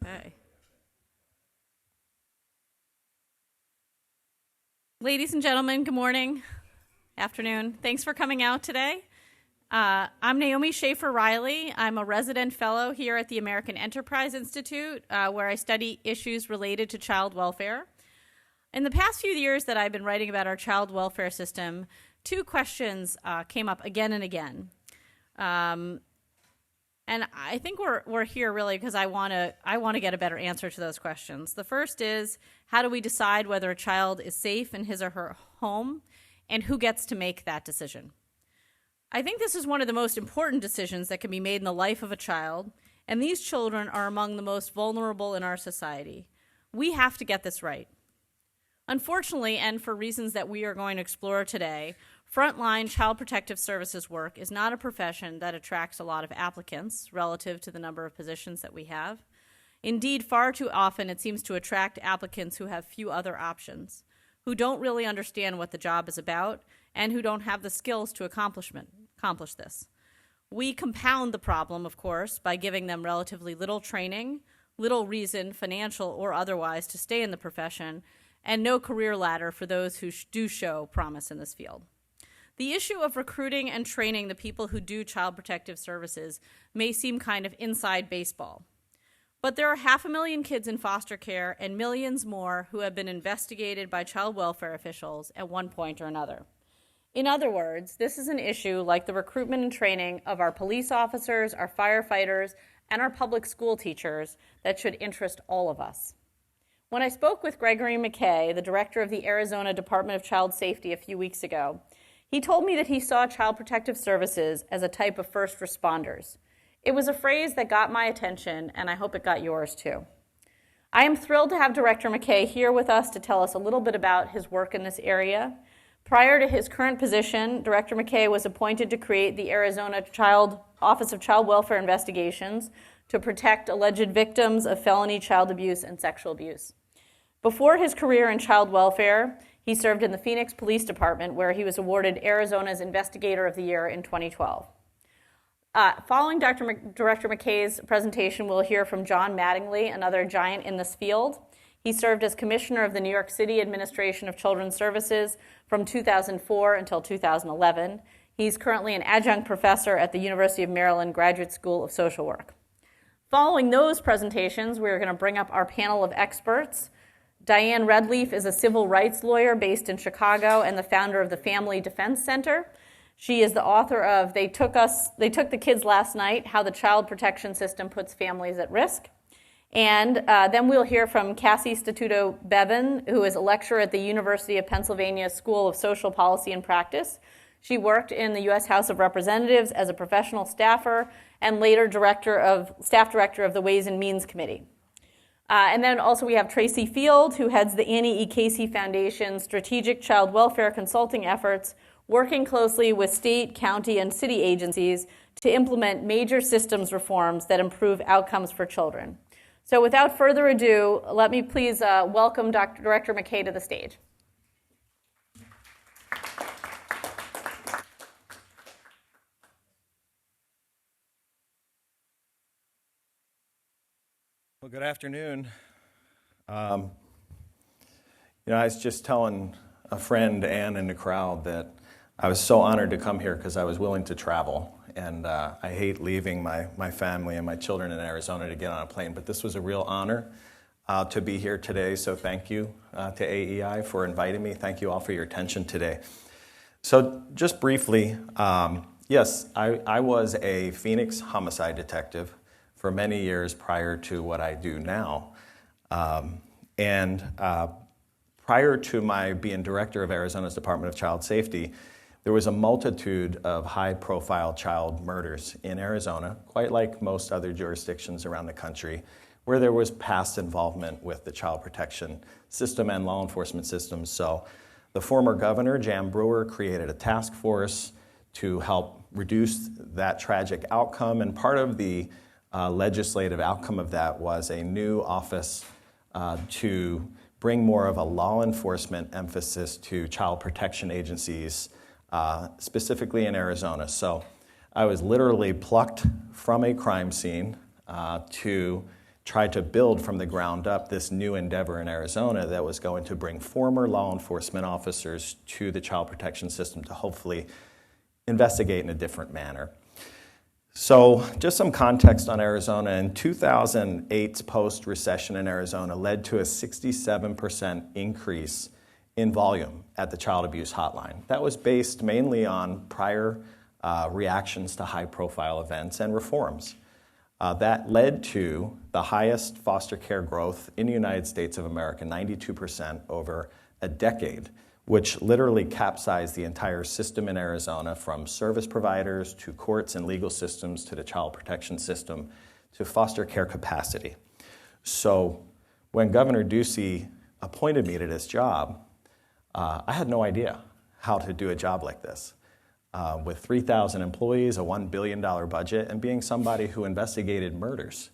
Okay. Ladies and gentlemen, good morning, afternoon. Thanks for coming out today. I'm Naomi Schaefer-Riley. I'm a resident fellow here at the American Enterprise Institute, where I study issues related to child welfare. In the past few years that I've been writing about our child welfare system, two questions came up again and again. And I think we're here really because I want to get a better answer to those questions. The first is, how do we decide whether a child is safe in his or her home, and who gets to make that decision? I think this is one of the most important decisions that can be made in the life of a child, and these children are among the most vulnerable in our society. We have to get this right. Unfortunately, and for reasons that we are going to explore today, frontline child protective services work is not a profession that attracts a lot of applicants relative to the number of positions that we have. Indeed, far too often it seems to attract applicants who have few other options, who don't really understand what the job is about, and who don't have the skills to accomplish this. We compound the problem, of course, by giving them relatively little training, little reason, financial or otherwise, to stay in the profession, and no career ladder for those who do show promise in this field. The issue of recruiting and training the people who do child protective services may seem kind of inside baseball. But there are 500,000 kids in foster care and millions more who have been investigated by child welfare officials at one point or another. In other words, this is an issue like the recruitment and training of our police officers, our firefighters, and our public school teachers that should interest all of us. When I spoke with Gregory McKay, the director of the Arizona Department of Child Safety a few weeks ago, he told me that he saw child protective services as a type of first responders. It was a phrase that got my attention, and I hope it got yours too. I am thrilled to have Director McKay here with us to tell us a little bit about his work in this area. Prior to his current position, Director McKay was appointed to create the Arizona Office of Child Welfare Investigations to protect alleged victims of felony child abuse and sexual abuse. Before his career in child welfare, he served in the Phoenix Police Department, where he was awarded Arizona's Investigator of the Year in 2012. Following Director McKay's presentation, we'll hear from John Mattingly, another giant in this field. He served as Commissioner of the New York City Administration of Children's Services from 2004 until 2011. He's currently an adjunct professor at the University of Maryland Graduate School of Social Work. Following those presentations, we're going to bring up our panel of experts. Diane Redleaf is a civil rights lawyer based in Chicago and the founder of the Family Defense Center. She is the author of They Took the Kids Last Night, How the Child Protection System Puts Families at Risk. And then we'll hear from Cassie Statuto-Bevan, who is a lecturer at the University of Pennsylvania School of Social Policy and Practice. She worked in the U.S. House of Representatives as a professional staffer and later staff director of the Ways and Means Committee. And then also we have Tracy Field, who heads the Annie E. Casey Foundation's strategic child welfare consulting efforts, working closely with state, county, and city agencies to implement major systems reforms that improve outcomes for children. So without further ado, let me please welcome Director McKay to the stage. Well, good afternoon. I was just telling a friend, Ann, in the crowd that I was so honored to come here because I was willing to travel. And I hate leaving my family and my children in Arizona to get on a plane. But this was a real honor to be here today. So thank you to AEI for inviting me. Thank you all for your attention today. So just briefly, yes, I was a Phoenix homicide detective for many years prior to what I do now. Prior to my being director of Arizona's Department of Child Safety, there was a multitude of high-profile child murders in Arizona, quite like most other jurisdictions around the country, where there was past involvement with the child protection system and law enforcement systems. So the former governor, Jan Brewer, created a task force to help reduce that tragic outcome, and part of the legislative outcome of that was a new office to bring more of a law enforcement emphasis to child protection agencies, specifically in Arizona. So I was literally plucked from a crime scene to tried to build from the ground up this new endeavor in Arizona that was going to bring former law enforcement officers to the child protection system to hopefully investigate in a different manner. So just some context on Arizona. In 2008's post-recession in Arizona led to a 67% increase in volume at the child abuse hotline. That was based mainly on prior reactions to high-profile events and reforms. That led to the highest foster care growth in the United States of America, 92% over a decade, which literally capsized the entire system in Arizona, from service providers to courts and legal systems to the child protection system to foster care capacity. So when Governor Ducey appointed me to this job, I had no idea how to do a job like this. With 3,000 employees, a $1 billion budget, and being somebody who investigated murders.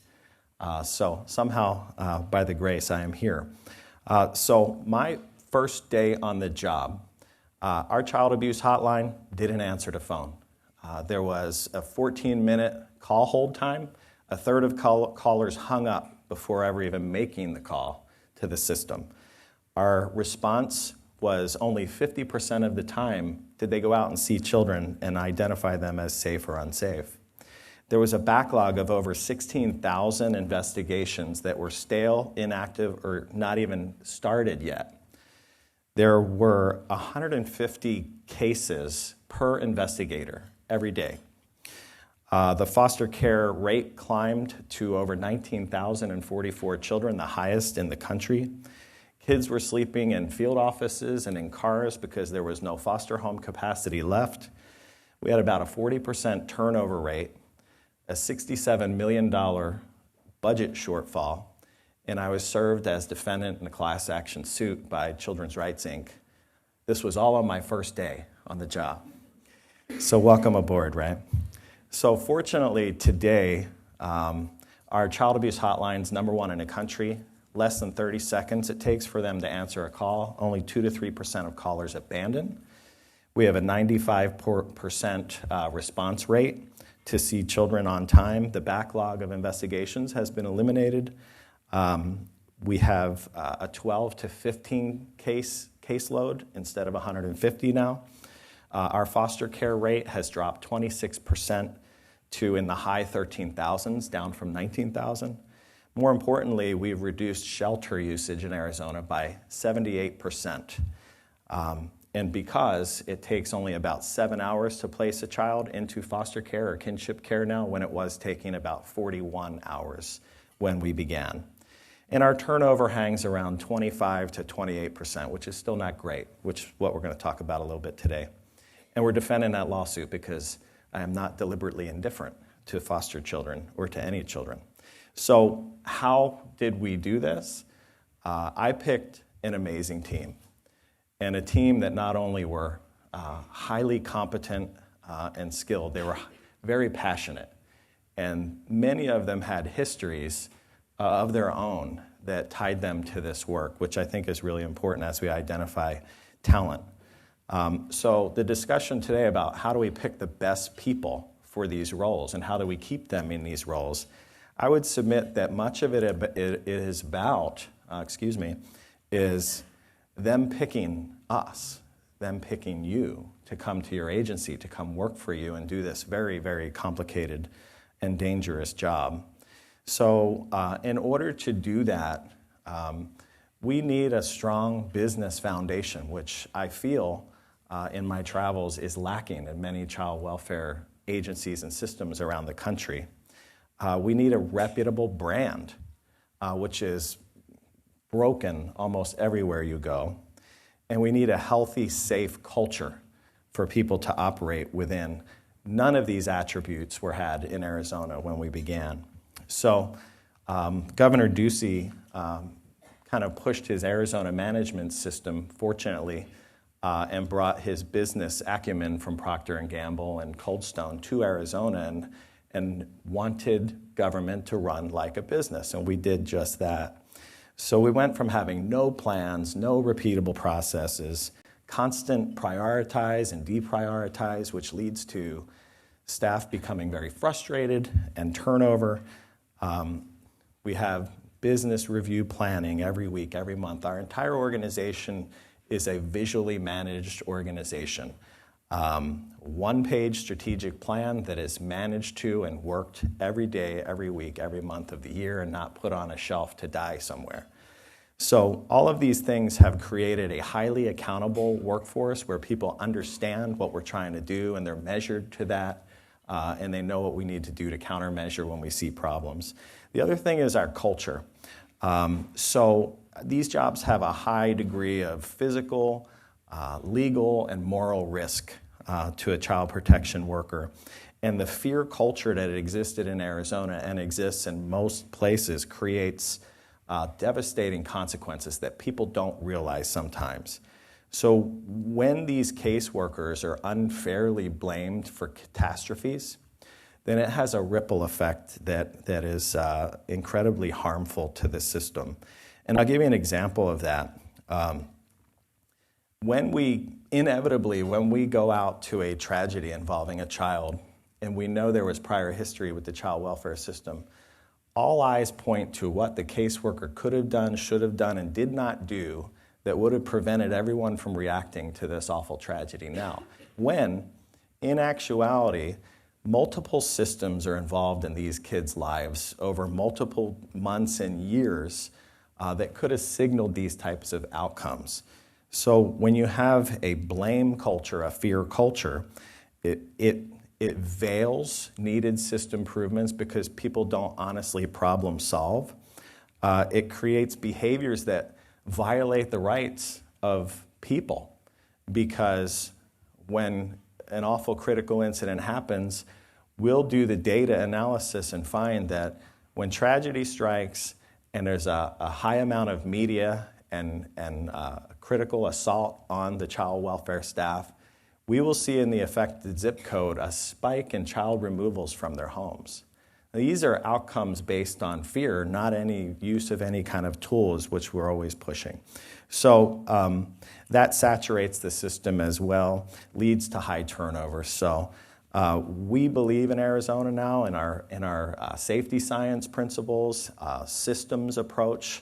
So somehow, by the grace, I am here. So my first day on the job, our child abuse hotline didn't answer the phone. There was a 14-minute call hold time. A third of callers hung up before ever even making the call to the system. Our response was only 50% of the time did they go out and see children and identify them as safe or unsafe. There was a backlog of over 16,000 investigations that were stale, inactive, or not even started yet. There were 150 cases per investigator every day. The foster care rate climbed to over 19,044 children, the highest in the country. Kids were sleeping in field offices and in cars because there was no foster home capacity left. We had about a 40% turnover rate, a $67 million budget shortfall, and I was served as defendant in a class action suit by Children's Rights, Inc. This was all on my first day on the job. So welcome aboard, right? So fortunately today, our child abuse hotline's #1 in the country. Less than 30 seconds it takes for them to answer a call. Only 2 to 3% of callers abandon. We have a 95% response rate to see children on time. The backlog of investigations has been eliminated. We have a 12 to 15 caseload instead of 150 now. Our foster care rate has dropped 26% to in the high 13,000s, down from 19,000. More importantly, we've reduced shelter usage in Arizona by 78%. And because it takes only about 7 hours to place a child into foster care or kinship care now, when it was taking about 41 hours when we began. And our turnover hangs around 25 to 28%, which is still not great, which is what we're going to talk about a little bit today. And we're defending that lawsuit because I am not deliberately indifferent to foster children or to any children. So how did we do this? I picked an amazing team, and a team that not only were highly competent and skilled, they were very passionate. And many of them had histories of their own that tied them to this work, which I think is really important as we identify talent. So the discussion today about how do we pick the best people for these roles and how do we keep them in these roles, I would submit that much of it is about, is them picking us, them picking you to come to your agency, to come work for you and do this very, very complicated and dangerous job. So in order to do that, we need a strong business foundation, which I feel in my travels is lacking in many child welfare agencies and systems around the country. We need a reputable brand, which is broken almost everywhere you go. And we need a healthy, safe culture for people to operate within. None of these attributes were had in Arizona when we began. So Governor Ducey kind of pushed his Arizona management system, fortunately, and brought his business acumen from Procter & Gamble and Cold Stone to Arizona and wanted government to run like a business, and we did just that. So we went from having no plans, no repeatable processes, constant prioritize and deprioritize, which leads to staff becoming very frustrated and turnover. We have business review planning every week, every month. Our entire organization is a visually managed organization. One-page strategic plan that is managed to and worked every day, every week, every month of the year, and not put on a shelf to die somewhere. So all of these things have created a highly accountable workforce where people understand what we're trying to do and they're measured to that, and they know what we need to do to countermeasure when we see problems. The other thing is our culture. So these jobs have a high degree of physical, legal, and moral risk to a child protection worker. And the fear culture that existed in Arizona and exists in most places creates devastating consequences that people don't realize sometimes. So when these caseworkers are unfairly blamed for catastrophes, then it has a ripple effect that is incredibly harmful to the system. And I'll give you an example of that. When we go out to a tragedy involving a child, and we know there was prior history with the child welfare system, all eyes point to what the caseworker could have done, should have done, and did not do that would have prevented everyone from reacting to this awful tragedy now. When, in actuality, multiple systems are involved in these kids' lives over multiple months and years that could have signaled these types of outcomes. So when you have a blame culture, a fear culture, it veils needed system improvements because people don't honestly problem solve. It creates behaviors that violate the rights of people because when an awful critical incident happens, we'll do the data analysis and find that when tragedy strikes and there's a high amount of media and critical assault on the child welfare staff, we will see in the affected zip code a spike in child removals from their homes. Now, these are outcomes based on fear, not any use of any kind of tools, which we're always pushing. So that saturates the system as well, leads to high turnover. So we believe in Arizona now in our safety science principles, systems approach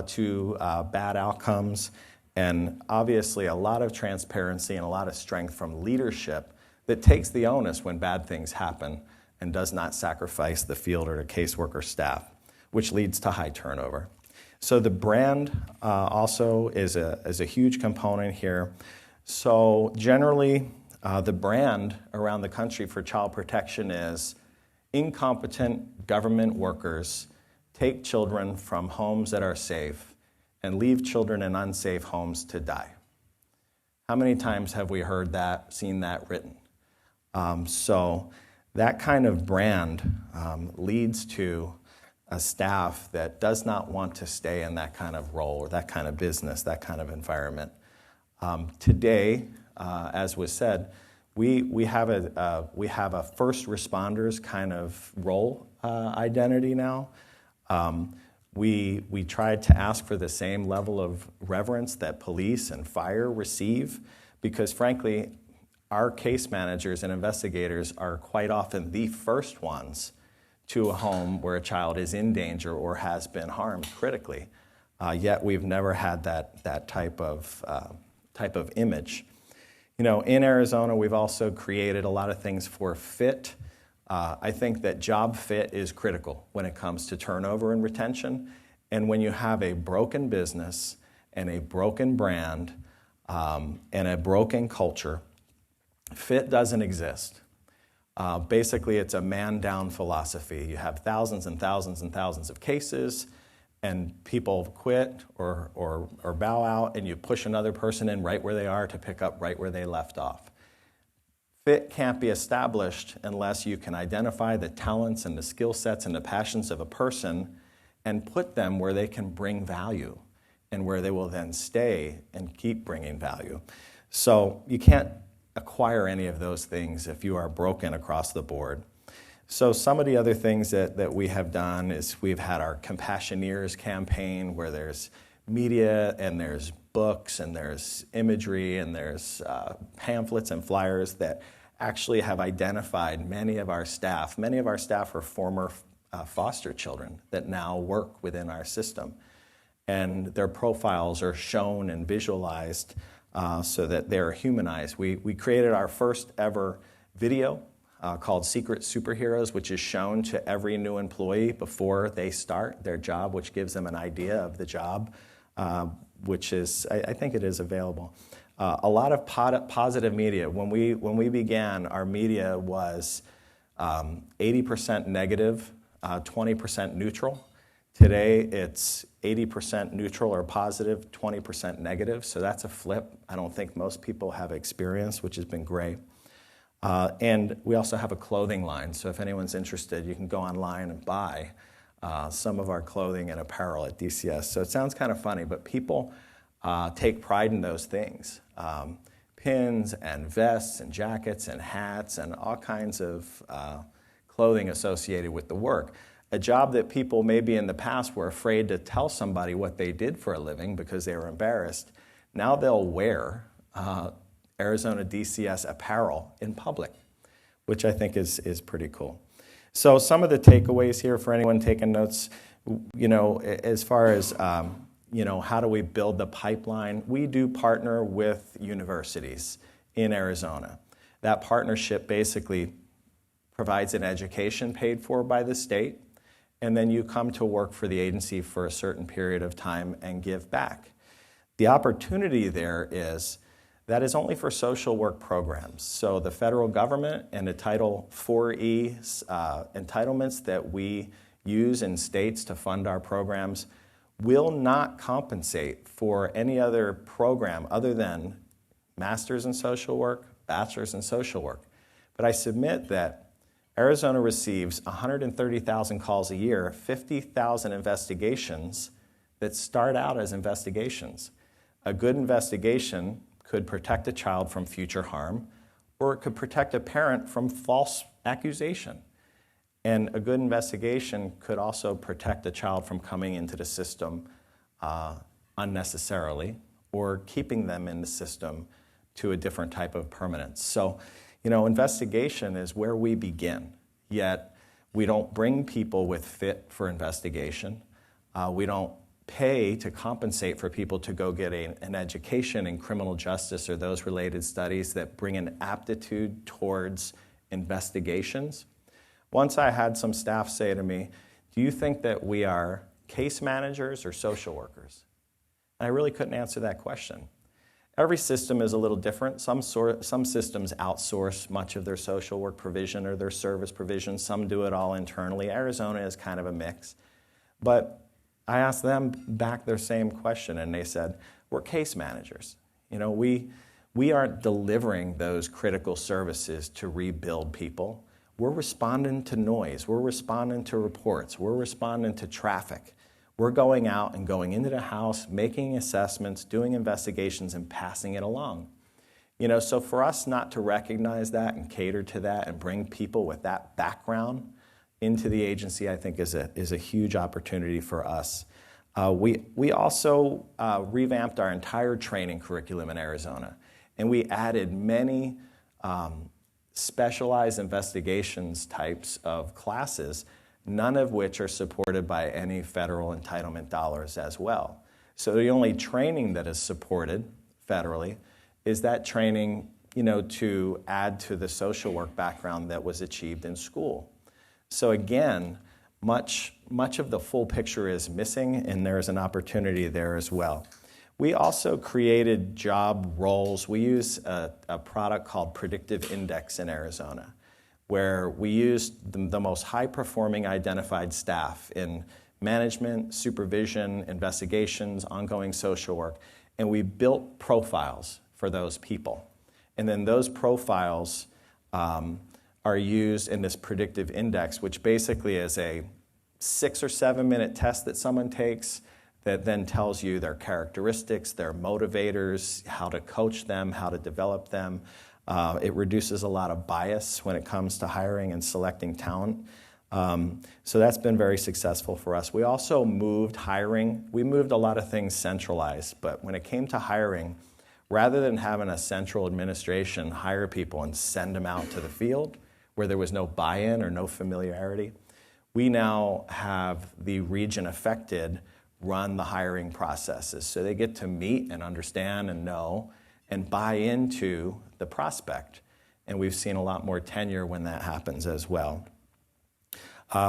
to bad outcomes, and obviously a lot of transparency and a lot of strength from leadership that takes the onus when bad things happen and does not sacrifice the field or the caseworker staff, which leads to high turnover. So the brand also is a huge component here. So generally, the brand around the country for child protection is incompetent government workers take children from homes that are safe and leave children in unsafe homes to die. How many times have we heard that, seen that written? So that kind of brand leads to a staff that does not want to stay in that kind of role or that kind of business, that kind of environment. Today, as was said, we have a first responders kind of role identity now. We tried to ask for the same level of reverence that police and fire receive because, frankly, our case managers and investigators are quite often the first ones to a home where a child is in danger or has been harmed critically. Yet we've never had that type of image. You know, in Arizona, we've also created a lot of things for fit. I think that job fit is critical when it comes to turnover and retention. And when you have a broken business and a broken brand and a broken culture, fit doesn't exist. Basically, it's a man-down philosophy. You have thousands and thousands and thousands of cases, and people quit or bow out, and you push another person in right where they are to pick up right where they left off. Fit can't be established unless you can identify the talents and the skill sets and the passions of a person and put them where they can bring value and where they will then stay and keep bringing value. So you can't acquire any of those things if you are broken across the board. So some of the other things that we have done is we've had our Compassioneers campaign where there's media and there's books and there's imagery and there's pamphlets and flyers that actually have identified many of our staff. Many of our staff are former foster children that now work within our system. And their profiles are shown and visualized so that they're humanized. We created our first ever video called Secret Superheroes, which is shown to every new employee before they start their job, which gives them an idea of the job, which is, I think it is available. A lot of positive media. When we began, our media was 80% negative, 20% neutral. Today, it's 80% neutral or positive, 20% negative. So that's a flip I don't think most people have experienced, which has been great. And we also have a clothing line. So if anyone's interested, you can go online and buy some of our clothing and apparel at DCS. So it sounds kind of funny, but people take pride in those things. Pins and vests and jackets and hats and all kinds of clothing associated with the work. A job that people maybe in the past were afraid to tell somebody what they did for a living because they were embarrassed. Now they'll wear Arizona DCS apparel in public, which I think is pretty cool. So some of the takeaways here for anyone taking notes, as far as how do we build the pipeline? We do partner with universities in Arizona. That partnership basically provides an education paid for by the state, and then you come to work for the agency for a certain period of time and give back. The opportunity there is that is only for social work programs. So the federal government and the Title 4E entitlements that we use in states to fund our programs will not compensate for any other program other than Masters in Social Work, Bachelor's in Social Work. But I submit that Arizona receives 130,000 calls a year, 50,000 investigations that start out as investigations. A good investigation could protect a child from future harm, or it could protect a parent from false accusation. And a good investigation could also protect a child from coming into the system unnecessarily, or keeping them in the system to a different type of permanence. So, investigation is where we begin, yet we don't bring people with fit for investigation. We don't pay to compensate for people to go get an education in criminal justice or those related studies that bring an aptitude towards investigations. Once I had some staff say to me, do you think that we are case managers or social workers? And I really couldn't answer that question. Every system is a little different. Some systems outsource much of their social work provision or their service provision. Some do it all internally. Arizona is kind of a mix. But I asked them back their same question, and they said, we're case managers. We aren't delivering those critical services to rebuild people. We're responding to noise. We're responding to reports. We're responding to traffic. We're going out and going into the house, making assessments, doing investigations, and passing it along. So for us not to recognize that and cater to that and bring people with that background into the agency, I think is a huge opportunity for us. We also revamped our entire training curriculum in Arizona, and we added many specialized investigations types of classes, none of which are supported by any federal entitlement dollars as well. So the only training that is supported federally is that training, to add to the social work background that was achieved in school. So again, much of the full picture is missing, and there's an opportunity there as well. We also created job roles. We use a product called Predictive Index in Arizona, where we used the most high-performing identified staff in management, supervision, investigations, ongoing social work, and we built profiles for those people. And then those profiles are used in this predictive index, which basically is a 6 or 7 minute test that someone takes that then tells you their characteristics, their motivators, how to coach them, how to develop them. It reduces a lot of bias when it comes to hiring and selecting talent. So that's been very successful for us. We also moved hiring. We moved a lot of things centralized, but when it came to hiring, rather than having a central administration hire people and send them out to the field where there was no buy-in or no familiarity, we now have the region affected run the hiring processes. So they get to meet and understand and know and buy into the prospect. And we've seen a lot more tenure when that happens as well.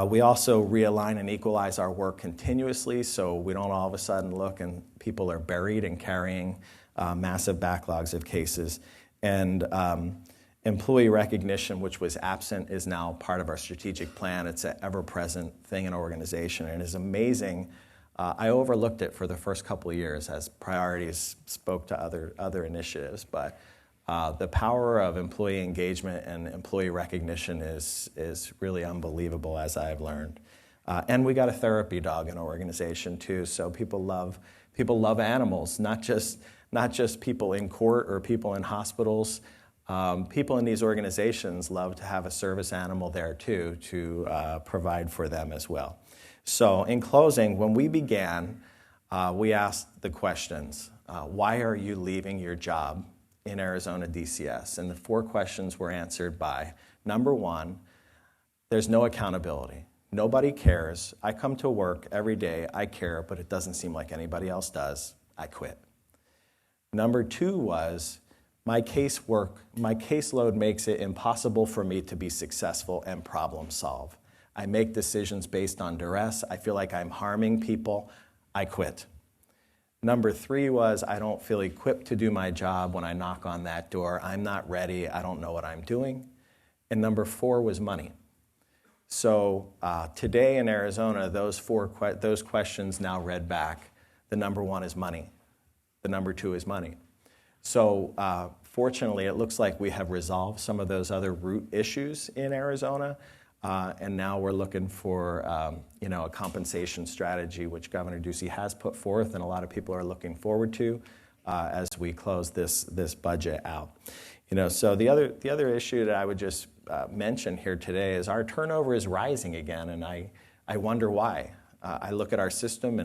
We also realign and equalize our work continuously, so we don't all of a sudden look and people are buried and carrying massive backlogs of cases. And employee recognition, which was absent, is now part of our strategic plan. It's an ever-present thing in our organization, and it's amazing. I overlooked it for the first couple of years as priorities spoke to other initiatives, but the power of employee engagement and employee recognition is really unbelievable, as I've learned. And we got a therapy dog in our organization too, so people love animals, not just people in court or people in hospitals. People in these organizations love to have a service animal there too to provide for them as well. So in closing, when we began, we asked the questions, why are you leaving your job in Arizona DCS? And the 4 questions were answered by, number 1, there's no accountability. Nobody cares. I come to work every day, I care, but it doesn't seem like anybody else does. I quit. Number 2 was, my caseload makes it impossible for me to be successful and problem solve. I make decisions based on duress. I feel like I'm harming people. I quit. Number 3 was, I don't feel equipped to do my job when I knock on that door. I'm not ready. I don't know what I'm doing. And number 4 was money. So today in Arizona, those questions now read back. The number 1 is money. The number 2 is money. So fortunately, it looks like we have resolved some of those other root issues in Arizona. And now we're looking for a compensation strategy, which Governor Ducey has put forth, and a lot of people are looking forward to as we close this budget out. So the other issue that I would just mention here today is our turnover is rising again, and I wonder why. I look at our system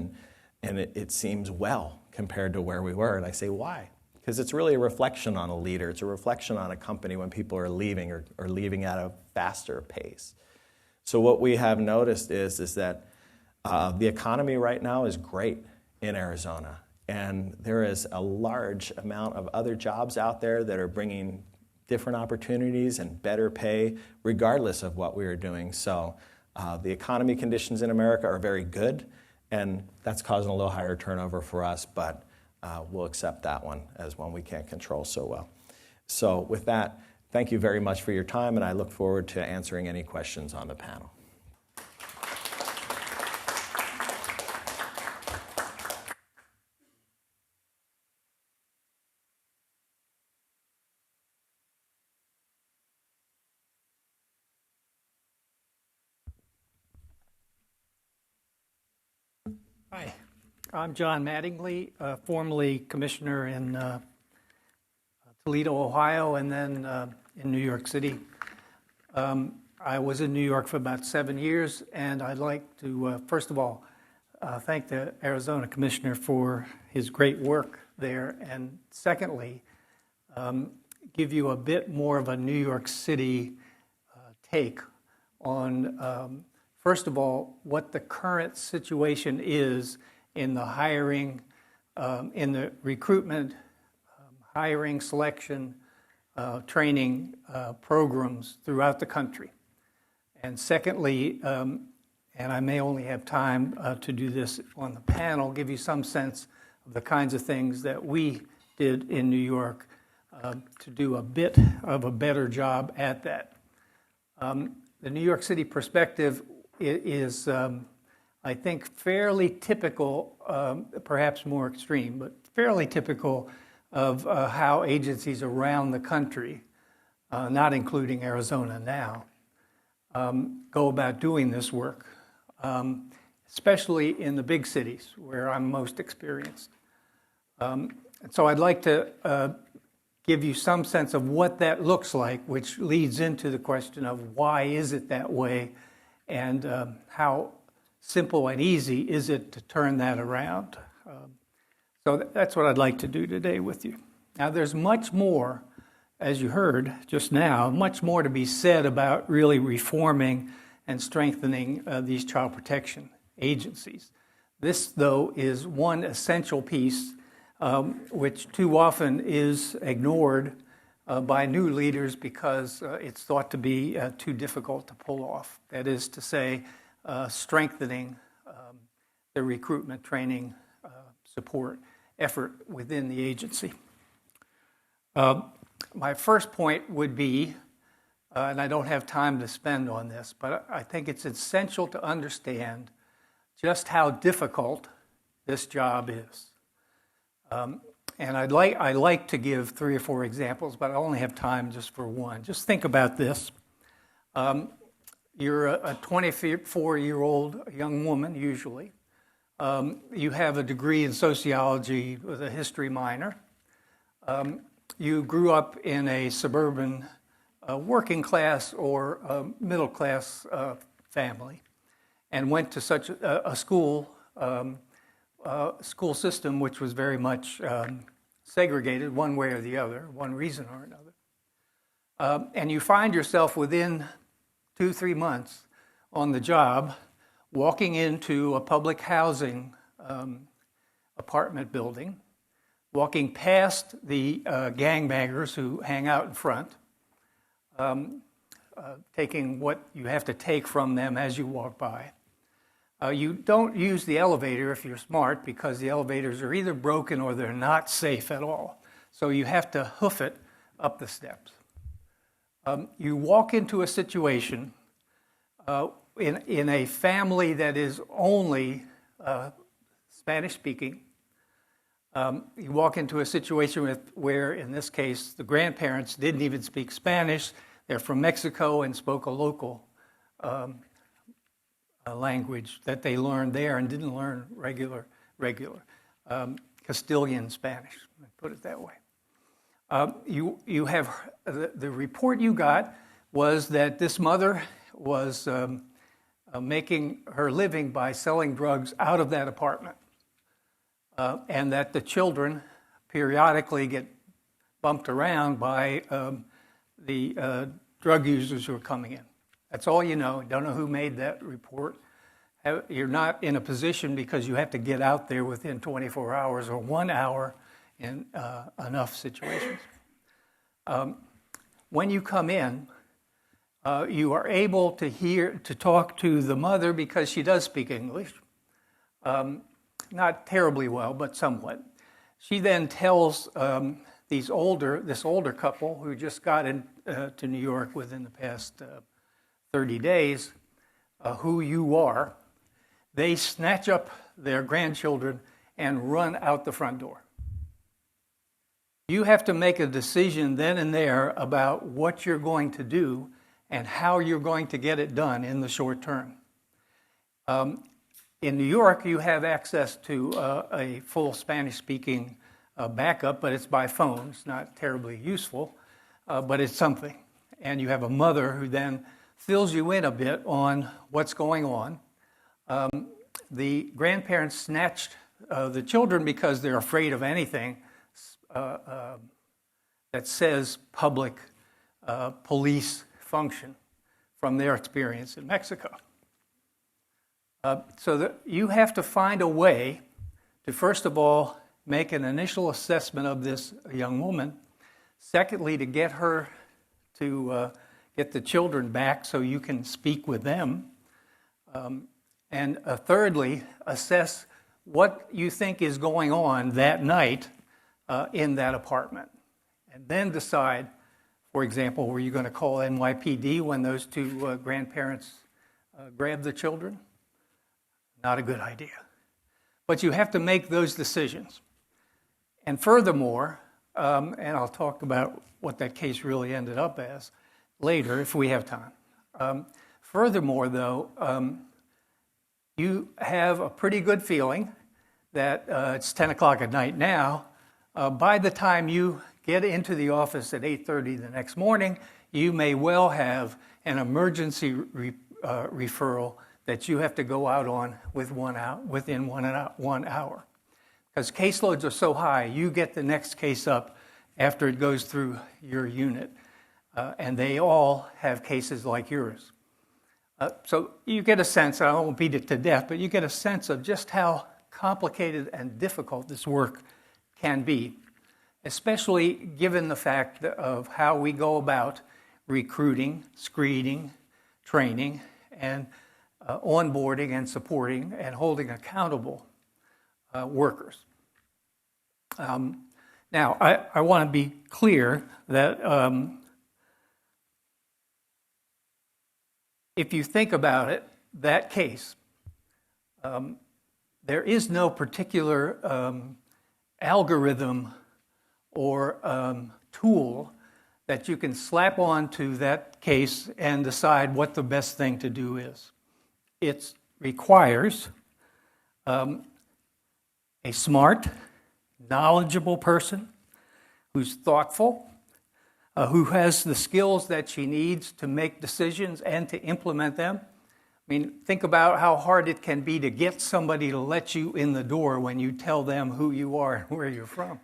and it seems well compared to where we were, and I say why? Because it's really a reflection on a leader. It's a reflection on a company when people are leaving or leaving at a faster pace. So what we have noticed is that the economy right now is great in Arizona. And there is a large amount of other jobs out there that are bringing different opportunities and better pay regardless of what we are doing. So the economy conditions in America are very good, and that's causing a little higher turnover for us, but we'll accept that one as one we can't control so well. So with that, thank you very much for your time, and I look forward to answering any questions on the panel. Hi, I'm John Mattingly, formerly commissioner in Toledo, Ohio, and then in New York City. I was in New York for about 7 years, and I'd like to, first of all, thank the Arizona commissioner for his great work there, and secondly, give you a bit more of a New York City take on, first of all, what the current situation is in the hiring, in the recruitment, hiring, selection, training programs throughout the country. And secondly, and I may only have time to do this on the panel, give you some sense of the kinds of things that we did in New York to do a bit of a better job at that. The New York City perspective is, I think, fairly typical, perhaps more extreme, but fairly typical of how agencies around the country, not including Arizona now, go about doing this work, especially in the big cities where I'm most experienced. And so I'd like to give you some sense of what that looks like, which leads into the question of why is it that way, and how simple and easy is it to turn that around. So that's what I'd like to do today with you. Now, there's much more, as you heard just now, much more to be said about really reforming and strengthening these child protection agencies. This, though, is one essential piece which too often is ignored by new leaders because it's thought to be too difficult to pull off. That is to say, strengthening the recruitment, training, support effort within the agency. My first point would be, and I don't have time to spend on this, but I think it's essential to understand just how difficult this job is. And I like to give 3 or 4 examples, but I only have time just for one. Just think about this. You're a 24-year-old young woman, usually. You have a degree in sociology with a history minor. You grew up in a suburban working class or middle class family and went to such a school system which was very much segregated one way or the other, one reason or another. And you find yourself within 2-3 months on the job walking into a public housing apartment building, walking past the gangbangers who hang out in front, taking what you have to take from them as you walk by. You don't use the elevator if you're smart because the elevators are either broken or they're not safe at all. So you have to hoof it up the steps. You walk into a situation in a family that is only Spanish-speaking. You walk into a situation where, in this case, the grandparents didn't even speak Spanish. They're from Mexico and spoke a local language that they learned there and didn't learn regular Castilian Spanish, put it that way. You have the report you got was that this mother was making her living by selling drugs out of that apartment, and that the children periodically get bumped around by the drug users who are coming in. That's all you know. Don't know who made that report. You're not in a position because you have to get out there within 24 hours or 1 hour in enough situations. When you come in, you are able to talk to the mother because she does speak English. Not terribly well, but somewhat. She then tells this older couple who just got to New York within the past 30 days, who you are. They snatch up their grandchildren and run out the front door. You have to make a decision then and there about what you're going to do and how you're going to get it done in the short term. In New York, you have access to a full Spanish-speaking backup, but it's by phone. It's not terribly useful, but it's something. And you have a mother who then fills you in a bit on what's going on. The grandparents snatched the children because they're afraid of anything that says public police function from their experience in Mexico. So that you have to find a way to, first of all, make an initial assessment of this young woman. Secondly, to get her to get the children back so you can speak with them. And thirdly, assess what you think is going on that night in that apartment. And then decide, for example, were you going to call NYPD when those two grandparents grabbed the children? Not a good idea. But you have to make those decisions. And furthermore, and I'll talk about what that case really ended up as later if we have time. Furthermore, though, you have a pretty good feeling that it's 10 o'clock at night now. By the time you get into the office at 8:30 the next morning, you may well have an emergency referral that you have to go out on within 1 hour. Because caseloads are so high, you get the next case up after it goes through your unit. And they all have cases like yours. So you get a sense, I won't beat it to death, but you get a sense of just how complicated and difficult this work can be, especially given the fact of how we go about recruiting, screening, training, and onboarding and supporting and holding accountable workers. Now, I want to be clear that if you think about it, that case, there is no particular algorithm or tool that you can slap onto that case and decide what the best thing to do is. It requires a smart, knowledgeable person who's thoughtful, who has the skills that she needs to make decisions and to implement them. I mean, think about how hard it can be to get somebody to let you in the door when you tell them who you are and where you're from.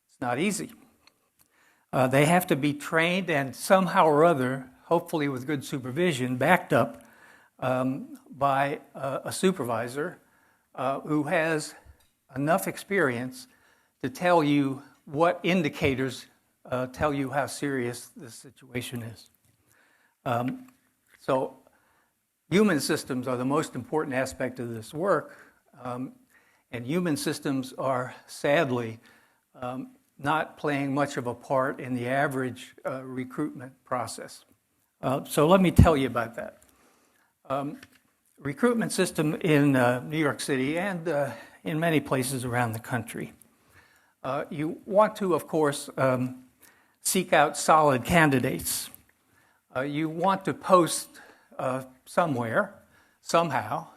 It's not easy. They have to be trained and somehow or other, hopefully with good supervision, backed up by a supervisor who has enough experience to tell you what indicators tell you how serious this situation is. So human systems are the most important aspect of this work, and human systems are sadly not playing much of a part in the average recruitment process. So let me tell you about that. Recruitment system in New York City and in many places around the country. You want to, of course, seek out solid candidates. You want to post somewhere, somehow,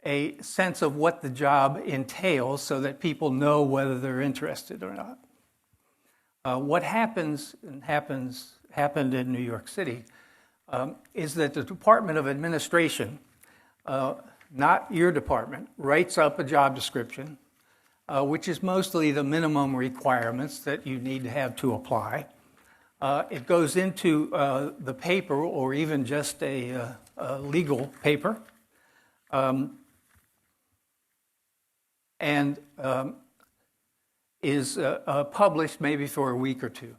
a sense of what the job entails so that people know whether they're interested or not. What happened in New York City is that the Department of Administration, not your department, writes up a job description, which is mostly the minimum requirements that you need to have to apply. It goes into the paper or even just a legal paper. And is published maybe for a week or two.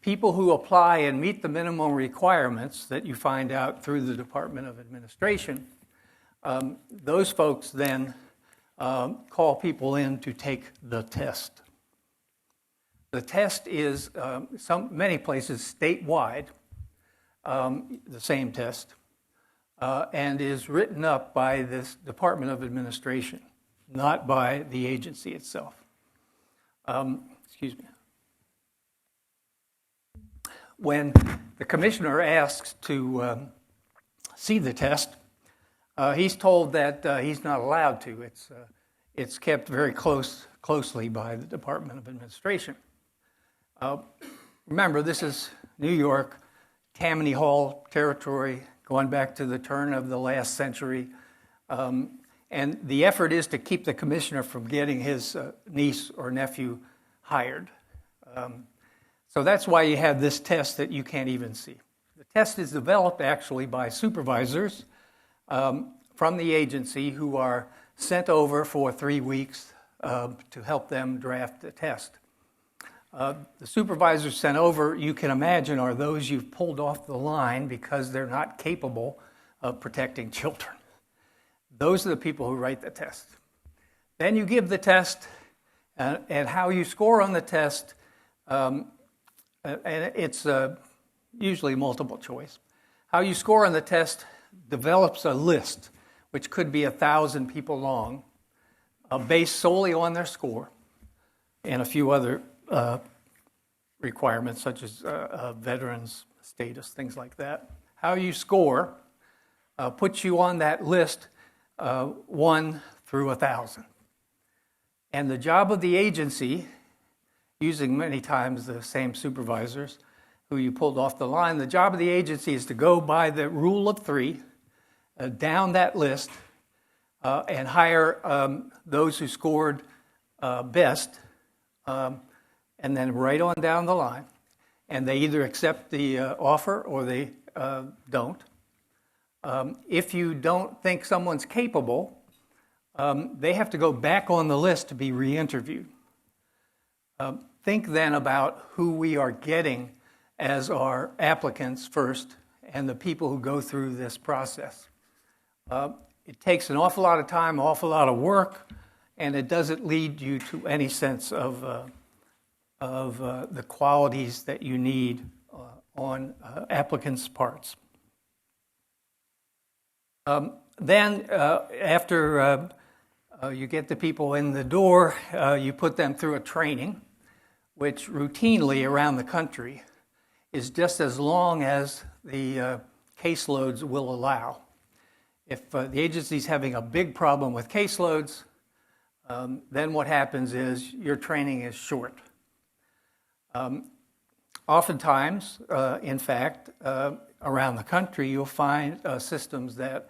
People who apply and meet the minimum requirements that you find out through the Department of Administration, those folks then call people in to take the test. The test is, many places statewide, the same test, and is written up by this Department of Administration, not by the agency itself. Excuse me. When the commissioner asks to see the test, he's told that he's not allowed to. It's kept very closely by the Department of Administration. Remember, this is New York, Tammany Hall territory, going back to the turn of the last century. And the effort is to keep the commissioner from getting his niece or nephew hired. So that's why you have this test that you can't even see. The test is developed actually by supervisors from the agency who are sent over for 3 weeks to help them draft the test. The supervisors sent over, you can imagine, are those you've pulled off the line because they're not capable of protecting children. Those are the people who write the test. Then you give the test, and how you score on the test, and it's usually multiple choice. How you score on the test develops a list, which could be 1,000 people long, based solely on their score, and a few other requirements such as veterans status, things like that. How you score puts you on that list 1 through 1,000. And the job of the agency, using many times the same supervisors who you pulled off the line, the job of the agency is to go by the rule of 3, down that list, and hire those who scored best, and then right on down the line. and they either accept the offer or they don't. If you don't think someone's capable, they have to go back on the list to be re-interviewed. Think then about who we are getting as our applicants first and the people who go through this process. It takes an awful lot of time, awful lot of work, and it doesn't lead you to any sense of the qualities that you need on applicants' parts. Then, after you get the people in the door, you put them through a training, which routinely around the country is just as long as the caseloads will allow. If the agency's having a big problem with caseloads, then what happens is your training is short. Oftentimes, in fact, around the country, you'll find systems that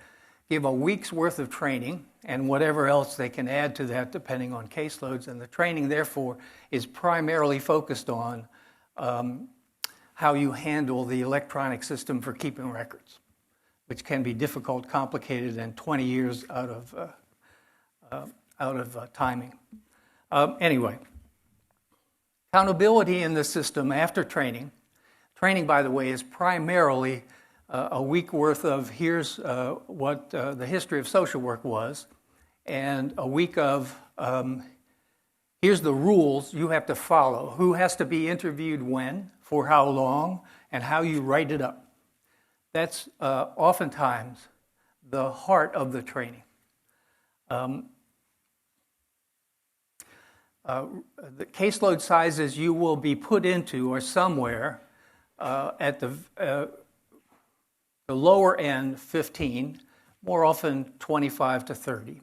give a week's worth of training and whatever else they can add to that depending on caseloads. And the training, therefore, is primarily focused on how you handle the electronic system for keeping records, which can be difficult, complicated, and 20 years out of timing. Anyway, accountability in the system after training. Training, by the way, is primarily a week worth of here's what the history of social work was, and a week of here's the rules you have to follow. Who has to be interviewed when, for how long, and how you write it up. That's oftentimes the heart of the training. The caseload sizes you will be put into are somewhere at the lower end, 15, more often 25 to 30,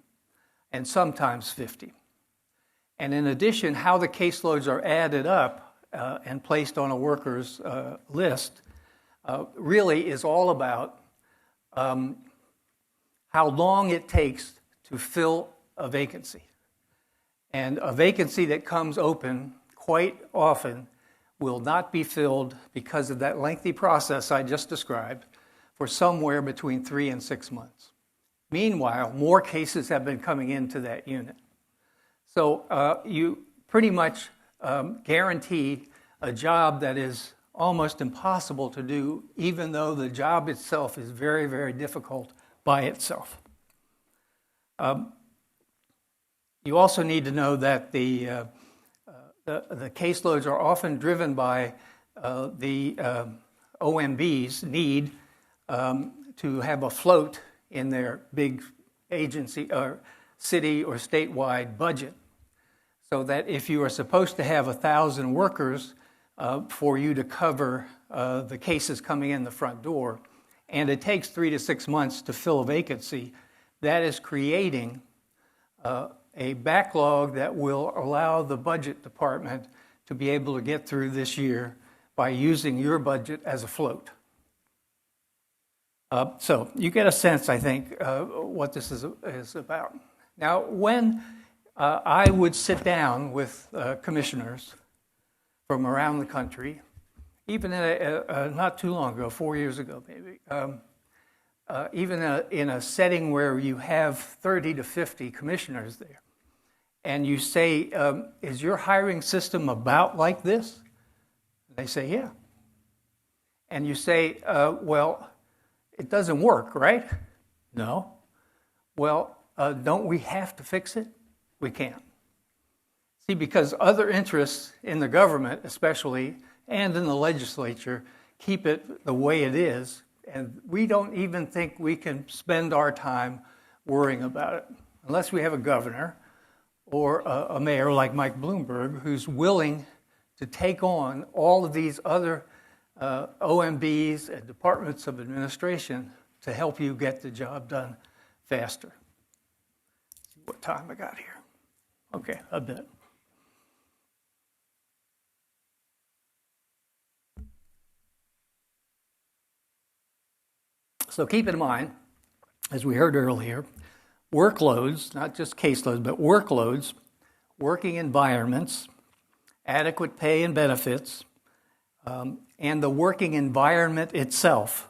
and sometimes 50. And in addition, how the caseloads are added up and placed on a worker's list really is all about how long it takes to fill a vacancy. And a vacancy that comes open quite often will not be filled because of that lengthy process I just described for somewhere between 3 and 6 months. Meanwhile, more cases have been coming into that unit. So you pretty much guarantee a job that is almost impossible to do, even though the job itself is very, very difficult by itself. You also need to know that the caseloads are often driven by the OMB's need to have a float in their big agency or city or statewide budget, so that if you are supposed to have 1,000 workers for you to cover the cases coming in the front door, and it takes 3 to 6 months to fill a vacancy, that is creating a backlog that will allow the budget department to be able to get through this year by using your budget as a float. So you get a sense, I think, what this is about. Now, when I would sit down with commissioners from around the country, even not too long ago, 4 years ago maybe, even in a setting where you have 30 to 50 commissioners there, and you say, is your hiring system about like this? They say, yeah. And you say, well, it doesn't work, right? No. Well, don't we have to fix it? We can't. See, because other interests in the government, especially, and in the legislature, keep it the way it is, and we don't even think we can spend our time worrying about it, unless we have a governor or a mayor like Mike Bloomberg who's willing to take on all of these other OMBs and departments of administration to help you get the job done faster. Let's see what time I got here. Okay, a bit. So keep in mind, as we heard earlier, workloads, not just caseloads, but workloads, working environments, adequate pay and benefits, and the working environment itself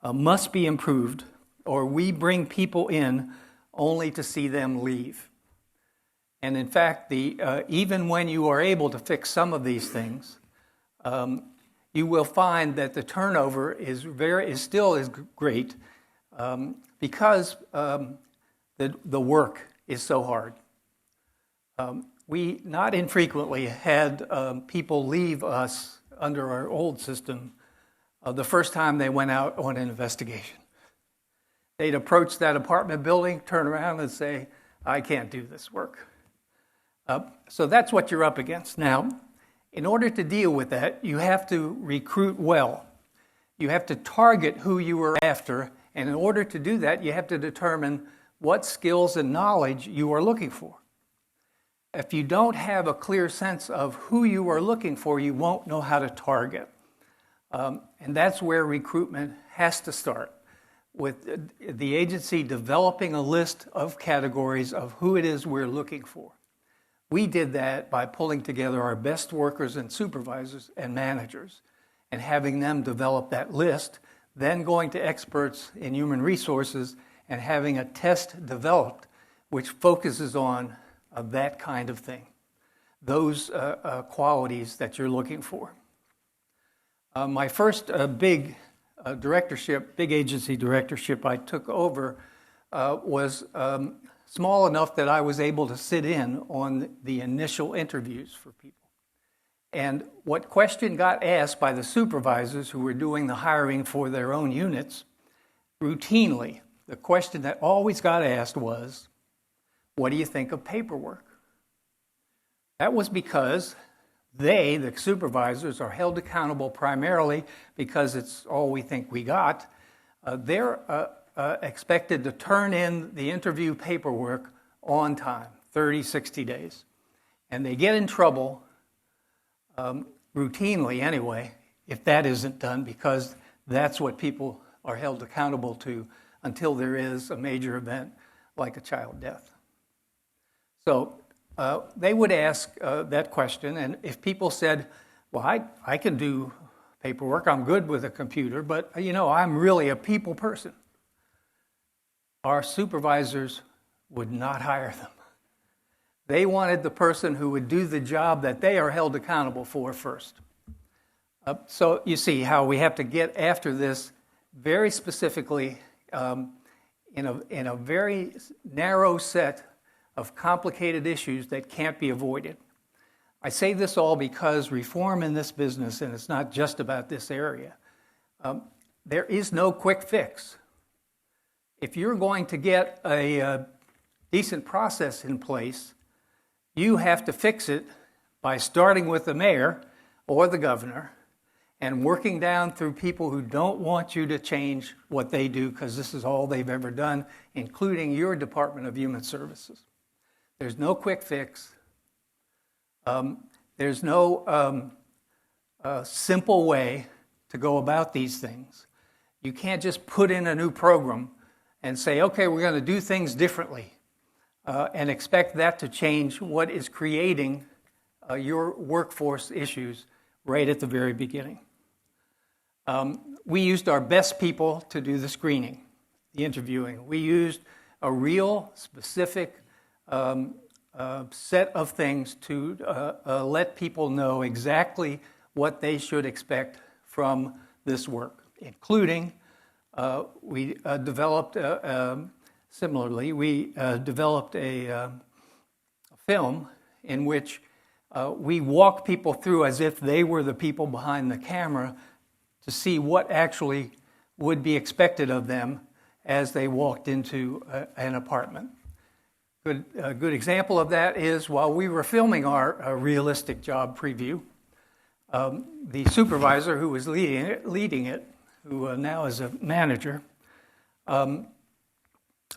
must be improved, or we bring people in only to see them leave. And in fact, even when you are able to fix some of these things, you will find that the turnover is still great because the work is so hard. We not infrequently had people leave us under our old system the first time they went out on an investigation. They'd approach that apartment building, turn around and say, I can't do this work. So that's what you're up against. Now, in order to deal with that, you have to recruit well. You have to target who you are after, and in order to do that, you have to determine what skills and knowledge you are looking for. If you don't have a clear sense of who you are looking for, you won't know how to target. And that's where recruitment has to start, with the agency developing a list of categories of who it is we're looking for. We did that by pulling together our best workers and supervisors and managers and having them develop that list, then going to experts in human resources and having a test developed which focuses on that kind of thing, those qualities that you're looking for. My first big agency directorship I took over was small enough that I was able to sit in on the initial interviews for people. And what question got asked by the supervisors who were doing the hiring for their own units, routinely, the question that always got asked was, what do you think of paperwork? That was because the supervisors, are held accountable primarily because it's all we think we got. They're expected to turn in the interview paperwork on time, 30, 60 days. And they get in trouble, routinely anyway, if that isn't done, because that's what people are held accountable to until there is a major event like a child death. So they would ask that question, and if people said, well, I can do paperwork, I'm good with a computer, but I'm really a people person, our supervisors would not hire them. They wanted the person who would do the job that they are held accountable for first. So you see how we have to get after this very specifically in a very narrow set of complicated issues that can't be avoided. I say this all because reform in this business, and it's not just about this area, there is no quick fix. If you're going to get a decent process in place, you have to fix it by starting with the mayor or the governor and working down through people who don't want you to change what they do because this is all they've ever done, including your Department of Human Services. There's no quick fix. There's no simple way to go about these things. You can't just put in a new program and say, okay, we're going to do things differently, and expect that to change what is creating your workforce issues right at the very beginning. We used our best people to do the screening, the interviewing. We used a real specific set of things to let people know exactly what they should expect from this work, including we developed a film in which we walk people through as if they were the people behind the camera to see what actually would be expected of them as they walked into an apartment. A good example of that is while we were filming our realistic job preview, the supervisor who was leading it, who now is a manager, and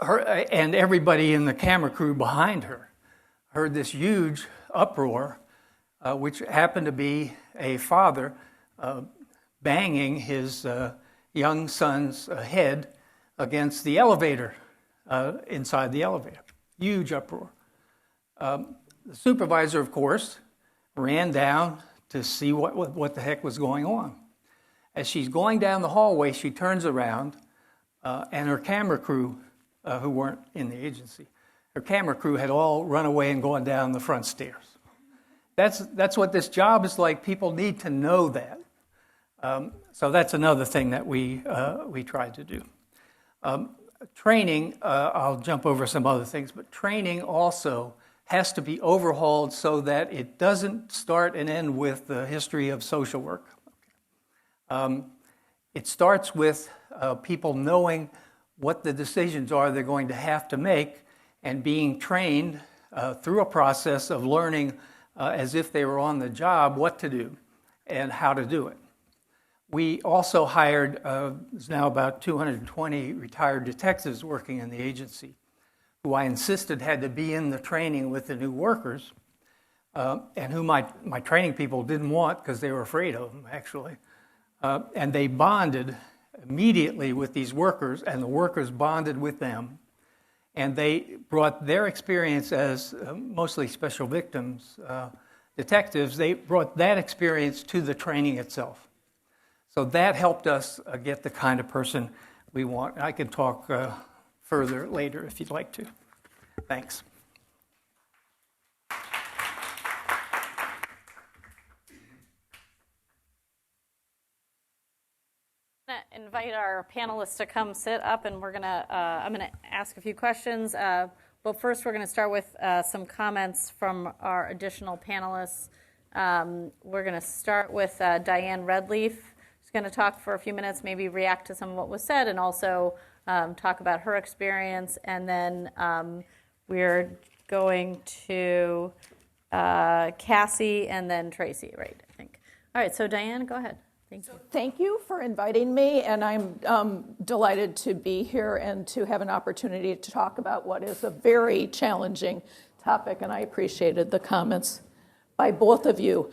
everybody in the camera crew behind her heard this huge uproar, which happened to be a father banging his young son's head against the elevator, inside the elevator. Huge uproar. The supervisor, of course, ran down to see what the heck was going on. As she's going down the hallway, she turns around, and her camera crew, who weren't in the agency, her camera crew had all run away and gone down the front stairs. That's what this job is like. People need to know that. So that's another thing that we tried to do. Training, I'll jump over some other things, but training also has to be overhauled so that it doesn't start and end with the history of social work. It starts with people knowing what the decisions are they're going to have to make and being trained through a process of learning as if they were on the job what to do and how to do it. We also hired, there's now about 220 retired detectives working in the agency, who I insisted had to be in the training with the new workers, and who my training people didn't want because they were afraid of them, actually. And they bonded immediately with these workers, and the workers bonded with them. And they brought their experience as mostly special victims detectives, they brought that experience to the training itself. So that helped us get the kind of person we want. I can talk further later if you'd like to. Thanks. Invite our panelists to come sit up, and I'm gonna ask a few questions. But first, we're gonna start with some comments from our additional panelists. We're gonna start with Diane Redleaf. She's gonna talk for a few minutes, maybe react to some of what was said, and also talk about her experience. And then we're going to Cassie and then Tracy, right? I think. All right. So Diane, go ahead. Thank you. Thank you for inviting me, and I'm delighted to be here and to have an opportunity to talk about what is a very challenging topic, and I appreciated the comments by both of you.